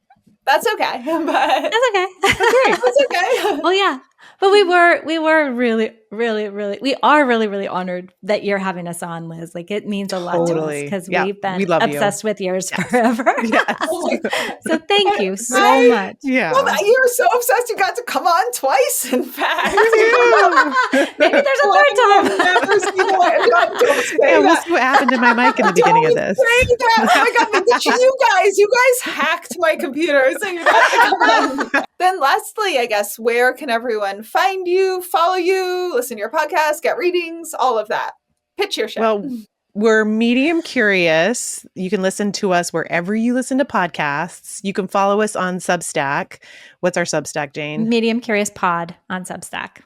that's okay. But that's okay. That's okay. Well, yeah. But we were really, really, really, we are really, really honored that you're having us on, Liz. Like it means a lot to us because we've been obsessed with yours forever. Yes. So thank you so much. Yeah. Well, you're so obsessed you got to come on twice, in fact. Maybe there's a third time. We'll see what happened to my mic in the beginning of this. Oh my God, you guys hacked my computer, so you got to come on. Then lastly, I guess, where can everyone find you, follow you, listen to your podcast, get readings, all of that? Pitch your shit. Well, we're Medium Curious. You can listen to us wherever you listen to podcasts. You can follow us on Substack. What's our Substack, Jane? Medium Curious Pod on Substack.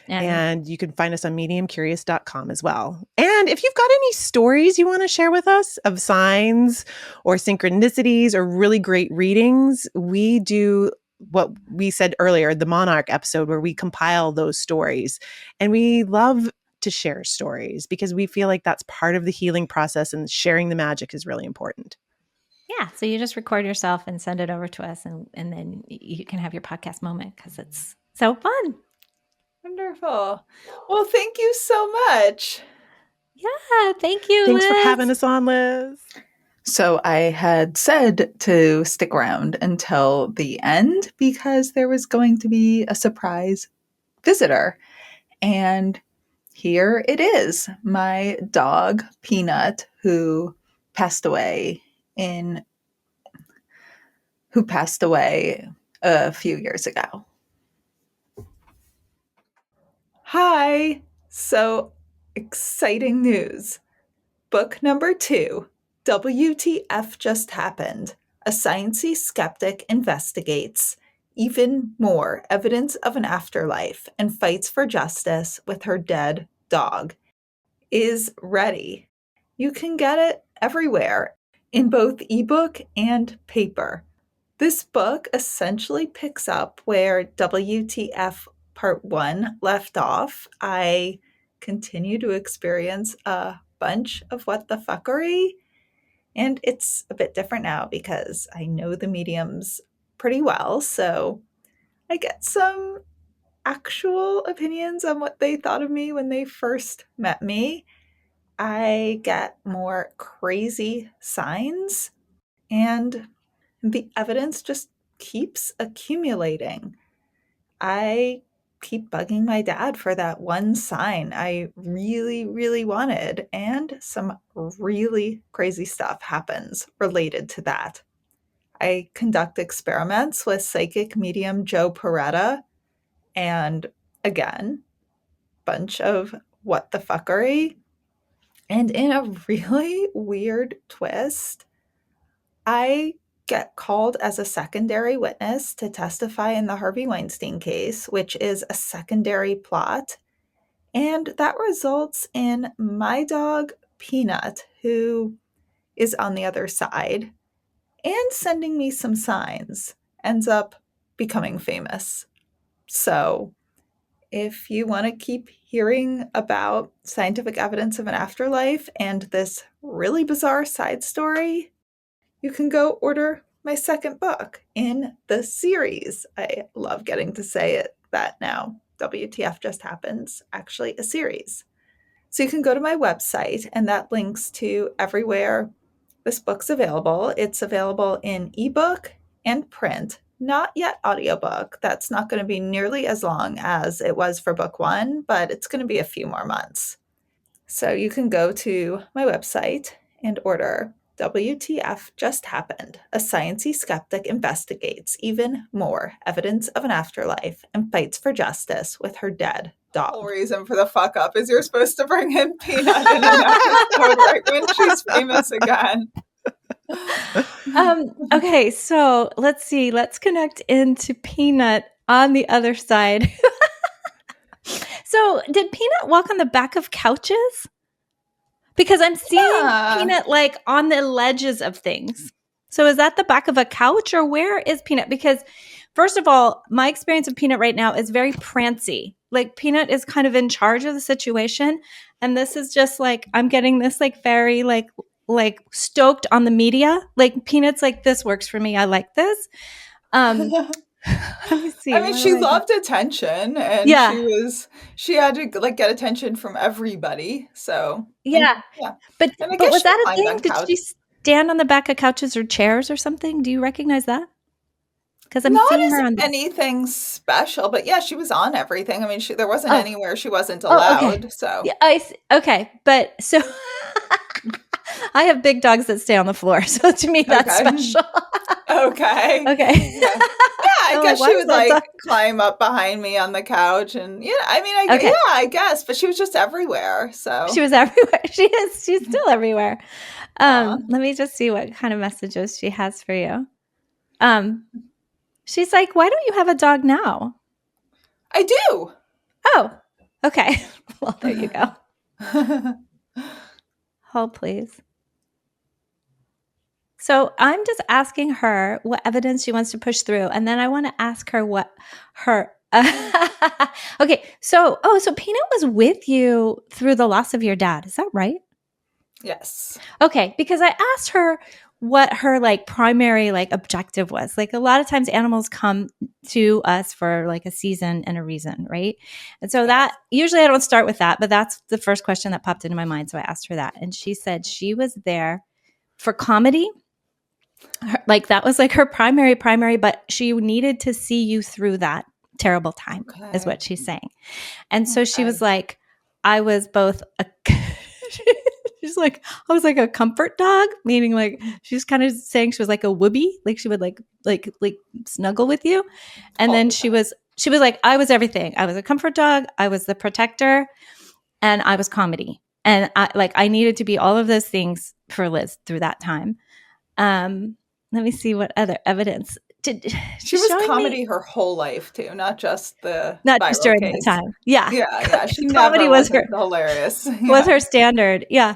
And you can find us on mediumcurious.com as well. And if you've got any stories you want to share with us of signs or synchronicities or really great readings, we do what we said earlier, the Monarch episode, where we compile those stories. And we love to share stories because we feel like that's part of the healing process, and sharing the magic is really important. Yeah. So you just record yourself and send it over to us, and then you can have your podcast moment because it's so fun. Wonderful. Well, thank you so much. Yeah, thank you, Thanks Liz. for having us on, Liz. So I had said to stick around until the end because there was going to be a surprise visitor. And here it is, my dog, Peanut, who passed away a few years ago. Hi! So exciting news. Book number 2, WTF Just Happened. A sciencey skeptic investigates even more evidence of an afterlife and fights for justice with her dead dog, is ready. You can get it everywhere in both ebook and paper. This book essentially picks up where WTF Part 1 left off. I continue to experience a bunch of what the fuckery, and it's a bit different now because I know the mediums pretty well, so I get some actual opinions on what they thought of me when they first met me. I get more crazy signs, and the evidence just keeps accumulating. I keep bugging my dad for that one sign I really, really wanted, and some really crazy stuff happens related to that. I conduct experiments with psychic medium Joe Peretta, and again, bunch of what the fuckery. And in a really weird twist, I get called as a secondary witness to testify in the Harvey Weinstein case, which is a secondary plot. And that results in my dog, Peanut, who is on the other side, and sending me some signs, ends up becoming famous. So if you want to keep hearing about scientific evidence of an afterlife and this really bizarre side story, you can go order my second book in the series. I love getting to say that now. WTF Just Happens, actually a series. So you can go to my website, and that links to everywhere this book's available. It's available in ebook and print, not yet audiobook. That's not going to be nearly as long as it was for book 1, but it's going to be a few more months. So you can go to my website and order WTF Just Happened. A sciencey skeptic investigates even more evidence of an afterlife and fights for justice with her dead dog. The whole reason for the fuck up is you're supposed to bring in Peanut in an episode right when she's famous again. Okay, so let's see. Let's connect into Peanut on the other side. So did Peanut walk on the back of couches? Because I'm seeing Peanut like on the ledges of things. So is that the back of a couch, or where is Peanut? Because first of all, my experience of Peanut right now is very prancy. Like Peanut is kind of in charge of the situation. And this is just like, I'm getting this like very like stoked on the media. Like Peanut's like, this works for me. I like this. Let me see. I mean, she loved attention, and she had to like get attention from everybody. So yeah. But was that a thing? Did she stand on the back of couches or chairs or something? Do you recognize that? Because I'm not seeing her on anything special, but yeah, she was on everything. I mean, there wasn't anywhere she wasn't allowed. Okay. So yeah, okay, but so I have big dogs that stay on the floor, so to me that's special. Okay. Yeah, I guess she would like climb up behind me on the couch, and I guess, but she was just everywhere. So she was everywhere. She's still everywhere. Let me just see what kind of messages she has for you. She's like, why don't you have a dog now? I do. Oh, okay. Well, there you go. Hold, please. So I'm just asking her what evidence she wants to push through. And then I want to ask her what her, okay. So Peanut was with you through the loss of your dad. Is that right? Yes. Okay. Because I asked her what her like primary like objective was. Like a lot of times animals come to us for like a season and a reason, right? And so that usually I don't start with that, but that's the first question that popped into my mind. So I asked her that, and she said she was there for comedy. Like that was like her primary, but she needed to see you through that terrible time is what she's saying. And so she was like, I was both she's like, I was like a comfort dog, meaning like she's kind of saying she was like a whoopee, like she would like snuggle with you. And then she was like, I was everything. I was a comfort dog, I was the protector, and I was comedy. And I needed to be all of those things for Liz through that time. Let me see what other evidence. She was comedy her whole life too, not just during that time. Yeah. She comedy was her hilarious. Was her standard. Yeah.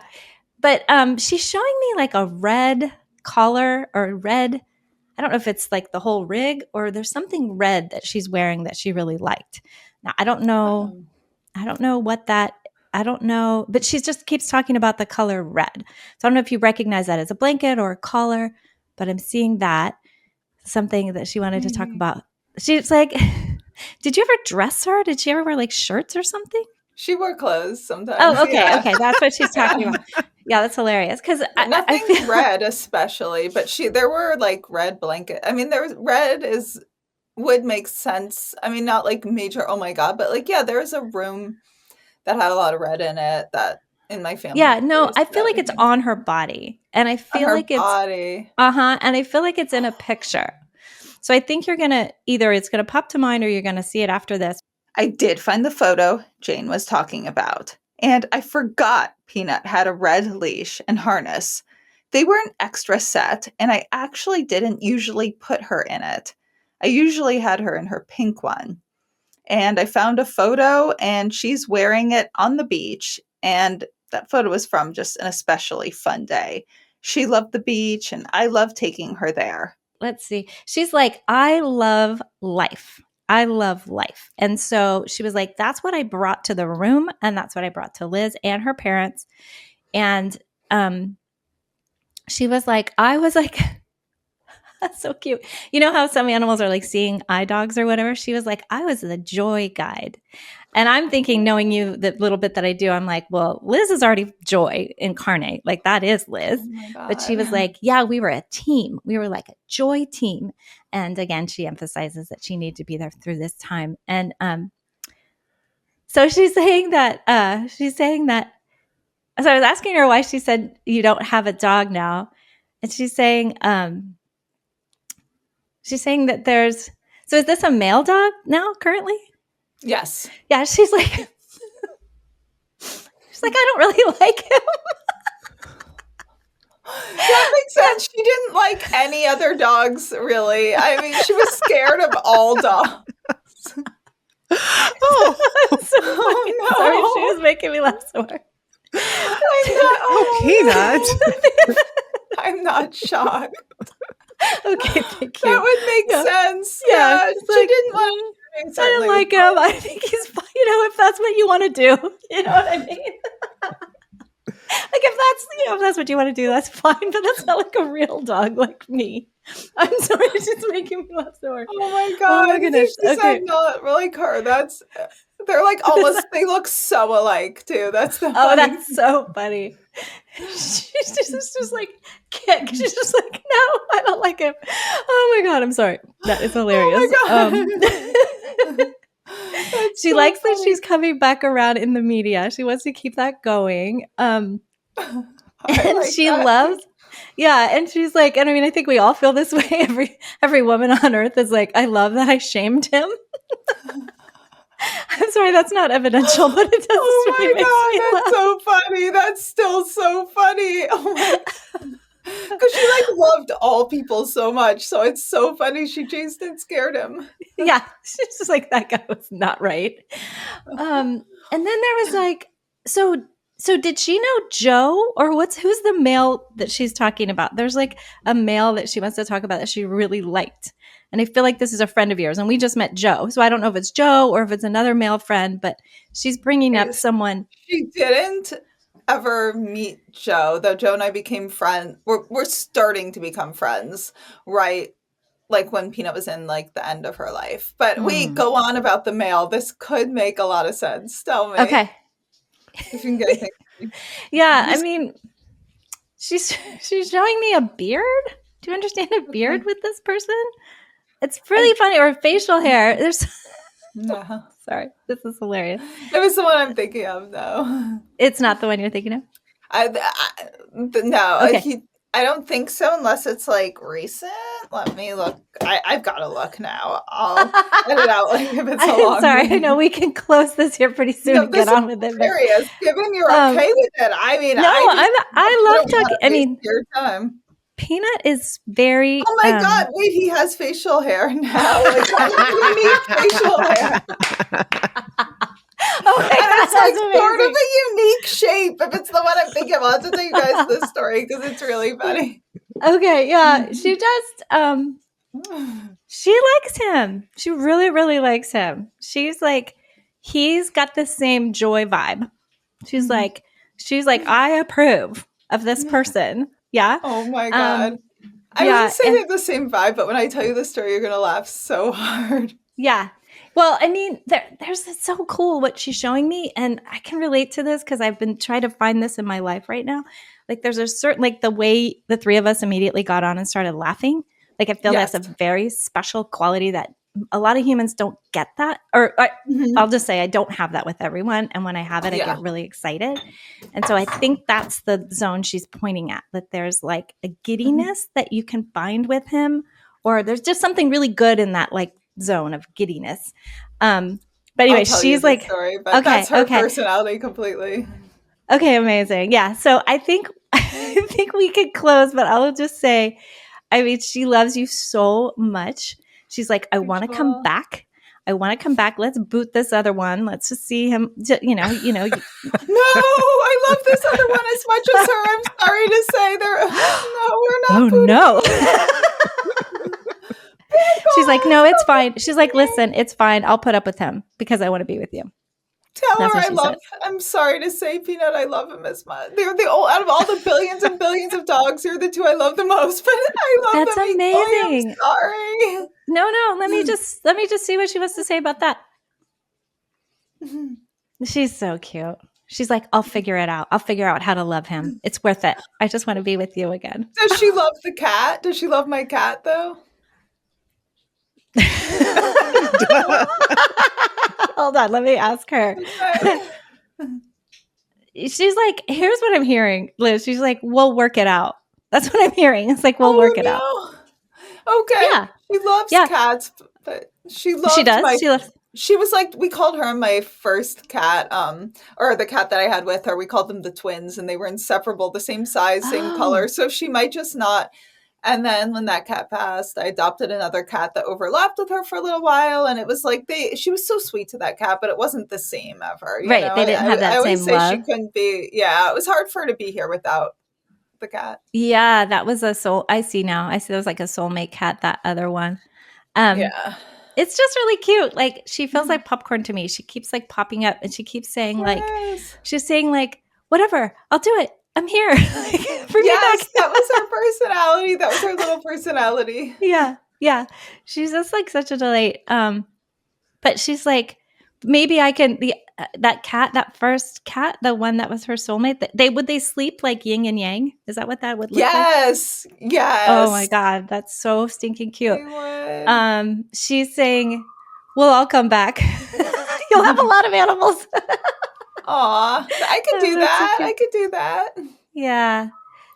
But she's showing me like a red collar or red. I don't know if it's like the whole rig or there's something red that she's wearing that she really liked. Now I don't know. I don't know what that. I don't know, but she just keeps talking about the color red. So I don't know if you recognize that as a blanket or a collar, but I'm seeing that something that she wanted to talk about. She's like, did you ever dress her? Did she ever wear like shirts or something? She wore clothes sometimes. Oh, okay. Okay. That's what she's talking about. Yeah, that's hilarious. Because nothing I feel red, especially, but there were like red blanket. I mean, red would make sense. I mean, not like major, oh my God, but like, yeah, there was a room that had a lot of red in it that in my family. Yeah, no, I feel like it's on her body. And I feel like it's body. And I feel like it's in a picture. So I think it's gonna pop to mind or you're gonna see it after this. I did find the photo Jane was talking about. And I forgot Peanut had a red leash and harness. They were an extra set, and I actually didn't usually put her in it. I usually had her in her pink one. And I found a photo, and she's wearing it on the beach. And that photo was from just an especially fun day. She loved the beach, and I loved taking her there. Let's see. She's like, I love life. I love life. And so she was like, that's what I brought to the room. And that's what I brought to Liz and her parents. And she was like, I was like, that's so cute. You know how some animals are like seeing eye dogs or whatever? She was like, I was the joy guide. And I'm thinking, knowing you, the little bit that I do, I'm like, well, Liz is already joy incarnate. Like that is Liz. Oh but she was like, yeah, we were a team. We were like a joy team. And again, she emphasizes that she needed to be there through this time. And so she's saying that, so I was asking her why she said you don't have a dog now. And she's saying that so is this a male dog now currently? Yes. Yeah, she's like, I don't really like him. That makes sense. She didn't like any other dogs, really. I mean, she was scared of all dogs. Oh, So fucking no. sorry. She was making me laugh so hard. Peanut. I'm not shocked. Okay, thank you. That would make Yeah. sense. Yeah, Yeah, it's she like, didn't want to. I didn't like him. I think he's fine. If that's what you want to do, you know what I mean? Like if that's what you want to do, that's fine. But that's not like a real dog like me. I'm sorry, it's just making me laugh so hard. Oh my god! Oh my goodness. She Okay. said not like her. They're like almost. They look so alike too. That's the. Oh, funny that's so funny. She's just like kick. She's just like, no, I don't like him. Oh my god, I'm sorry. That is hilarious. Oh my god. She so likes funny. that she's coming back around in the media. She wants to keep that going. And like she that. loves, yeah. And she's like, and I mean, I think we all feel this way. Every woman on earth is like, I love that I shamed him. I'm sorry, that's not evidential, but it does. Oh really my makes god, me that's laugh. so funny. That's still so funny. Oh my. Because she like loved all people so much, so it's so funny she chased and scared him. Yeah, she's just like, that guy was not right. And then there was like, so did she know Joe, or who's the male that she's talking about? There's like a male that she wants to talk about that she really liked. And I feel like this is a friend of yours, and we just met Joe. So I don't know if it's Joe or if it's another male friend, but she's bringing up someone. She didn't ever meet Joe, though Joe and I became friends. We're starting to become friends, right? Like when Peanut was in like the end of her life. But we go on about the male. This could make a lot of sense. Tell me. Okay. If you can get anything. Yeah, I mean, she's showing me a beard. Do you understand a beard with this person? It's really funny. Or facial hair. There's No. sorry, this is hilarious. It was the one I'm thinking of, though. It's not the one you're thinking of? No. Okay. I don't think so, unless it's like recent. Let me look. I've got to look now. I'll edit out like if it's so long. I'm sorry. I know we can close this here pretty soon and get on with it. Serious. Given you're okay with it, I mean, no, I love talking. I mean, your time. Peanut is very. Oh my god! Wait, he has facial hair now. Like unique facial hair. Oh my god, it's like sort of a unique shape. If it's the one I'm thinking of, I'll have to tell you guys this story because it's really funny. Okay, yeah, she just she likes him. She really, really likes him. She's like, he's got the same joy vibe. She's like, I approve of this person. Yeah. Oh my god. I wouldn't say they have the same vibe, but when I tell you the story, you're gonna laugh so hard. Yeah. Well, I mean, there's it's so cool what she's showing me, and I can relate to this because I've been trying to find this in my life right now. Like, there's a certain, like, the way the three of us immediately got on and started laughing. Like, I feel that's a very special quality that a lot of humans don't get that. Or I'll just say I don't have that with everyone, and when I have it, I get really excited. And so I think that's the zone she's pointing at, that there's like a giddiness that you can find with him, or there's just something really good in that, like, zone of giddiness. But anyway, she's like, story, but that's her personality completely. Okay, amazing. Yeah. So I think we could close, but I'll just say, I mean, she loves you so much. She's like, I want to come back. I want to come back. Let's boot this other one. Let's just see him. You know. No, I love this other one as much as her. I'm sorry to say, we're not. Oh no. She's like, no, it's fine. She's like, listen, it's fine. I'll put up with him because I want to be with you. Tell her I'm sorry to say, Peanut, I love him as much. They're out of all the billions and billions of dogs, you're the two I love the most. But I love them. That's amazing. I'm sorry. No. Let me just see what she wants to say about that. She's so cute. She's like, I'll figure it out. I'll figure out how to love him. It's worth it. I just want to be with you again. Does she love the cat? Does she love my cat though? Hold on, let me ask her. She's like, here's what I'm hearing, Liz. She's like, we'll work it out. That's what I'm hearing. It's like, we'll work it out. Okay. Yeah. She loves cats, but she loves she was like, we called her my first cat, or the cat that I had with her. We called them the twins, and they were inseparable, the same size, same color. So she might just not And then when that cat passed, I adopted another cat that overlapped with her for a little while. And it was like she was so sweet to that cat, but it wasn't the same ever. You Right. know, They didn't have I that always same say she love. couldn't be. Yeah, it was hard for her to be here without the cat. Yeah, that was a soul. I see now. I see there was like a soulmate cat, that other one. Yeah. It's just really cute. Like, she feels like popcorn to me. She keeps like popping up and she keeps saying Yes. she's saying like, whatever, I'll do it. I'm here. Bring me Yes, back. that was her personality. That was her little personality. Yeah. Yeah. She's just like such a delight. But she's like, maybe I can, that cat, that first cat, the one that was her soulmate, would they sleep like yin and yang? Is that what that would look like? Yes. Oh my God. That's so stinking cute. They would. She's saying, well, I'll come back. You'll have a lot of animals. Aw, I could do That's so that. cute. I could do that. Yeah.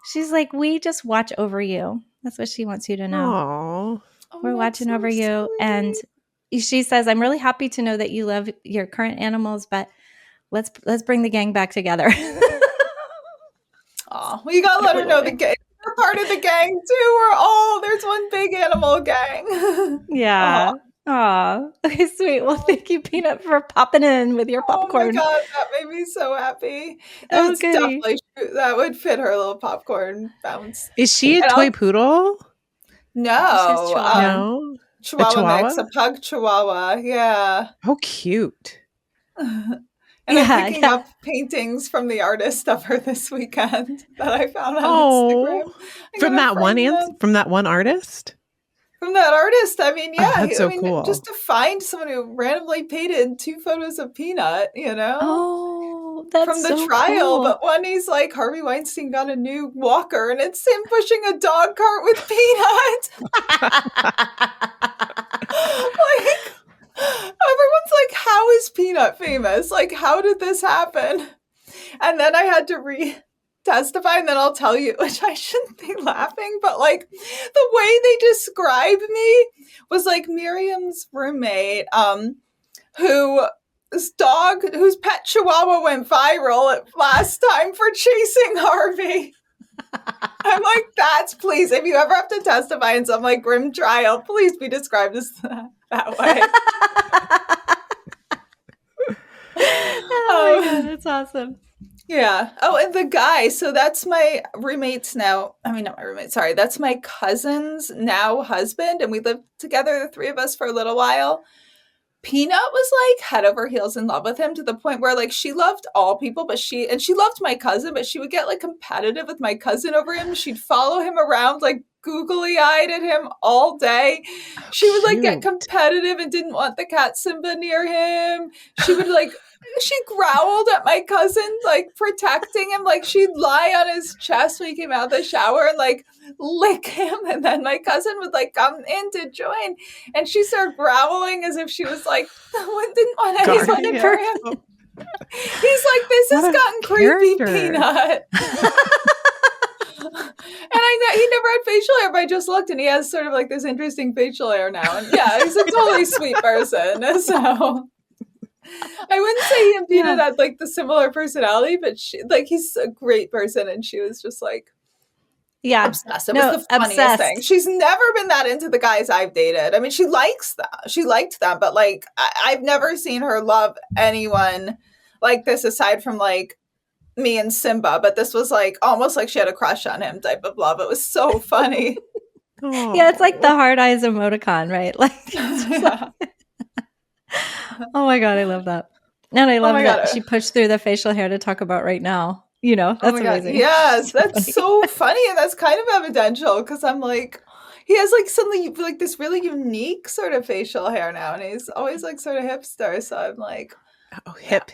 She's like, we just watch over you. That's what she wants you to know. Aww. We're watching over you. And she says, I'm really happy to know that you love your current animals, but let's bring the gang back together. Oh, well, you gotta let her know the gang. We're part of the gang too. There's one big animal gang. Yeah. Aw. Okay, sweet. Well, thank you, Peanut, for popping in with your popcorn. Oh my God, that made me so happy. Oh, goody. That would fit her little popcorn bounce. Is she a toy poodle? No. No. Chihuahua mix, a pug chihuahua. Yeah. Oh, cute. And I'm picking up paintings from the artist of her this weekend that I found on Instagram. From that one artist? From that artist. I mean, yeah. That's so cool. Just to find someone who randomly painted 2 photos of Peanut, you know? Oh, that's from the so trial. cool. But one, he's like, Harvey Weinstein got a new walker, and it's him pushing a dog cart with Peanut. Everyone's like, how is Peanut famous? Like, how did this happen? And then I had to testify, and then I'll tell you, which I shouldn't be laughing, but like the way they described me was like Miriam's roommate, whose pet chihuahua went viral last time for chasing Harvey. I'm like, please, if you ever have to testify in some like grim trial, please be described as that way. Oh my God, that's awesome. Yeah. Oh, and the guy. So that's my roommate's now. I mean, not my roommate. Sorry. That's my cousin's now husband. And we lived together, the 3 of us, for a little while. Peanut was like head over heels in love with him to the point where like she loved all people, but she loved my cousin, but she would get like competitive with my cousin over him. She'd follow him around like googly eyed at him all day. She would like get competitive and didn't want the cat Simba near him. She would like, she growled at my cousin, like protecting him. Like she'd lie on his chest when he came out of the shower and like lick him. And then my cousin would like come in to join. And she started growling as if she was like, didn't want anyone for him. He's like, this has gotten creepy, Peanut. And I know he never had facial hair, but I just looked and he has sort of like this interesting facial hair now. And yeah, he's a totally sweet person. So I wouldn't say he and Peanut had like the similar personality, but he's a great person. And she was just like, obsessed. It was the funniest thing. She's never been that into the guys I've dated. I mean, she likes them. She liked them, but like I've never seen her love anyone like this aside from like me and Simba. But this was like almost like she had a crush on him type of love. It was so funny. Yeah, it's like the hard eyes emoticon, right? Like, oh my God, I love that. And I love that she pushed through the facial hair to talk about right now. You know, that's amazing. Yes, that's so funny. And that's kind of evidential because I'm like, he has like something like this really unique sort of facial hair now. And he's always like sort of hipster. So I'm like, hip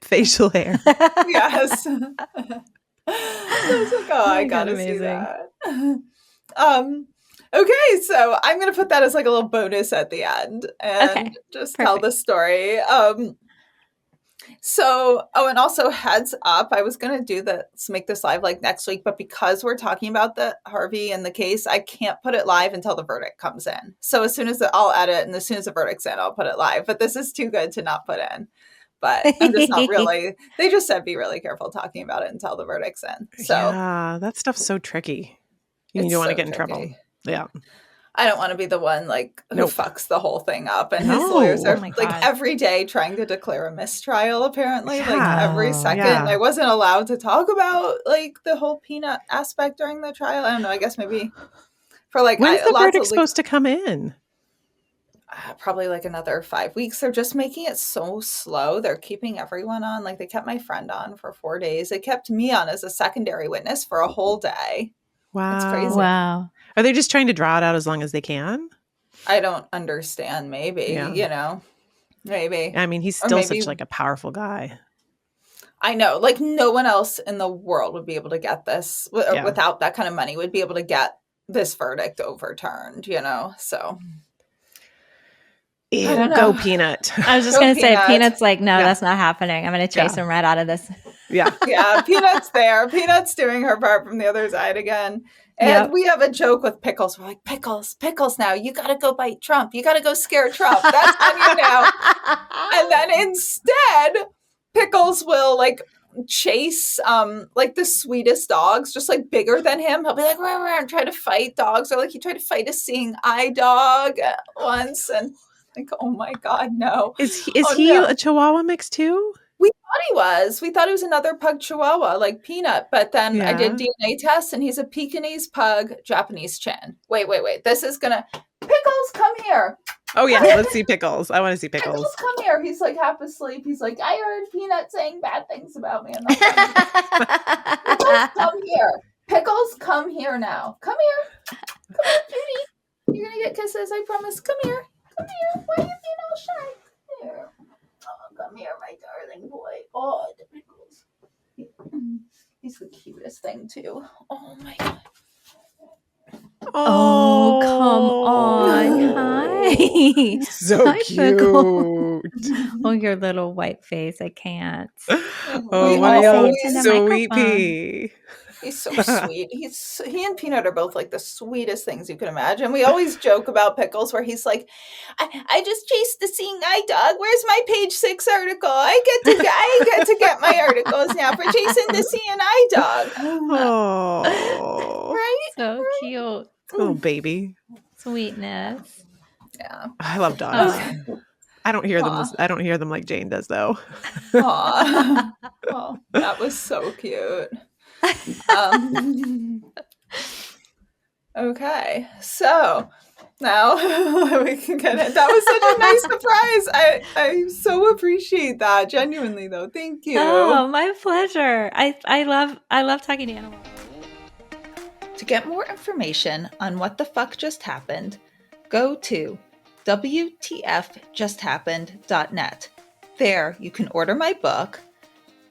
facial hair. Yes. So I was like, I gotta see that. Okay, so I'm gonna put that as like a little bonus at the end and just tell the story. And also heads up, I was gonna make this live like next week, but because we're talking about the Harvey and the case, I can't put it live until the verdict comes in. So as soon as I'll edit, and as soon as the verdict's in, I'll put it live. But this is too good to not put in. But I'm just not really. They just said be really careful talking about it until the verdict's in. So yeah, that stuff's so tricky. You It's don't want to so get in trouble. tricky. Yeah. I don't want to be the one like who Nope. fucks the whole thing up. And No. his lawyers are Oh my like God. every day trying to declare a mistrial, apparently. Like Yeah. every Oh. second. Yeah. I wasn't allowed to talk about like the whole peanut aspect during the trial. I don't know. I guess maybe for like When's the lots verdict of supposed to come in? probably like another 5 weeks. They're just making it so slow. They're keeping everyone on. Like they kept my friend on for 4 days. They kept me on as a secondary witness for a whole day. Wow. It's crazy. Wow. Are they just trying to draw it out as long as they can? I don't understand. Maybe, Yeah. maybe. I mean, he's Or still maybe- such like a powerful guy. I know, like no one else in the world would be able to get this Yeah. without that kind of money would be able to get this verdict overturned, so. Ew, I don't go know. Peanut. I was just Go going to say, Peanut. Peanut's like, no, Yeah. that's not happening. I'm going to chase Yeah. him right out of this. Yeah. Yeah, Peanut's there. Peanut's doing her part from the other side again. And Yep. we have a joke with Pickles. We're like, Pickles now. You got to go bite Trump. You got to go scare Trump. That's on you now. And then instead, Pickles will like chase like the sweetest dogs, just like bigger than him. He'll be like, rah, rah, and try to fight dogs. Or like he tried to fight a seeing eye dog once. And like, oh my God, no. Is he no. a Chihuahua mix too? We thought he was. We thought he was another pug Chihuahua, like Peanut. But then I did Yeah. DNA tests, and he's a Pekingese pug, Japanese chin. Wait. This is gonna. Pickles, come here. Oh yeah, let's see Pickles. I want to see Pickles. Pickles, come here. He's like half asleep. He's like, I heard Peanut saying bad things about me. And Pickles, come here. Pickles, come here now. Come here. Come here, cutie. You're gonna get kisses, I promise. Come here. Come here. Why are you being all shy? Come here. Oh, come here, my darling boy. Oh, the Pickles. He's the cutest thing too. Oh my God. Oh, come on. Hi. So Hi, cute. Pickles. Oh, your little white face. I can't. Oh, We what a always- young into the sweet microphone. pee. He's so sweet. He and Peanut are both like the sweetest things you could imagine. We always joke about Pickles where he's like, I just chased the seeing eye dog. Where's my page 6 article? I get to get my articles now for chasing the seeing eye dog. Oh, Right? So cute. little baby. Sweetness. Yeah. I love dogs. Oh. I don't hear them. Aw. I don't hear them like Jane does, though. Aw. Oh, that was so cute. Okay, so now we can get it. That was such a nice surprise. I so appreciate that. Genuinely, though. Thank you. Oh, my pleasure. I love talking to animals. To get more information on what the fuck just happened, go to WTFJustHappened.net. There, you can order my book,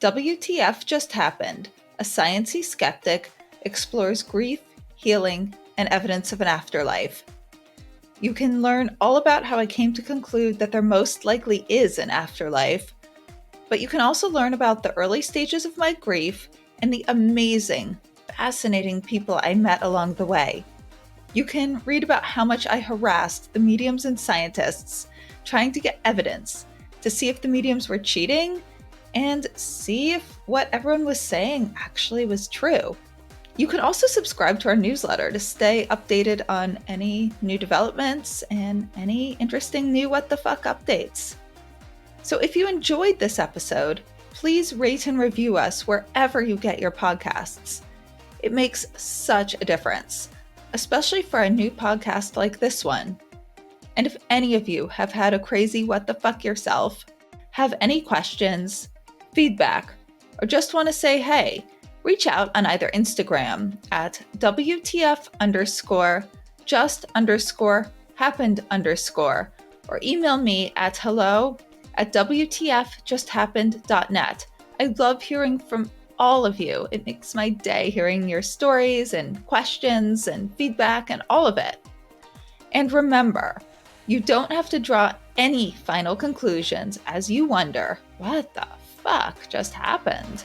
WTF Just Happened, A Sciencey Skeptic Explores Grief, Healing, and Evidence of an Afterlife. You can learn all about how I came to conclude that there most likely is an afterlife, but you can also learn about the early stages of my grief and the amazing, fascinating people I met along the way. You can read about how much I harassed the mediums and scientists trying to get evidence to see if the mediums were cheating and see if what everyone was saying actually was true. You can also subscribe to our newsletter to stay updated on any new developments and any interesting new what the fuck updates. So if you enjoyed this episode, please rate and review us wherever you get your podcasts. It makes such a difference, especially for a new podcast like this one. And if any of you have had a crazy what the fuck yourself, have any questions, feedback, or just want to say hey, reach out on either Instagram at WTF_just_happened_, or email me at hello@WTFJustHappened.net. I love hearing from all of you. It makes my day hearing your stories and questions and feedback and all of it. And remember, you don't have to draw any final conclusions as you wonder, what the fuck just happened?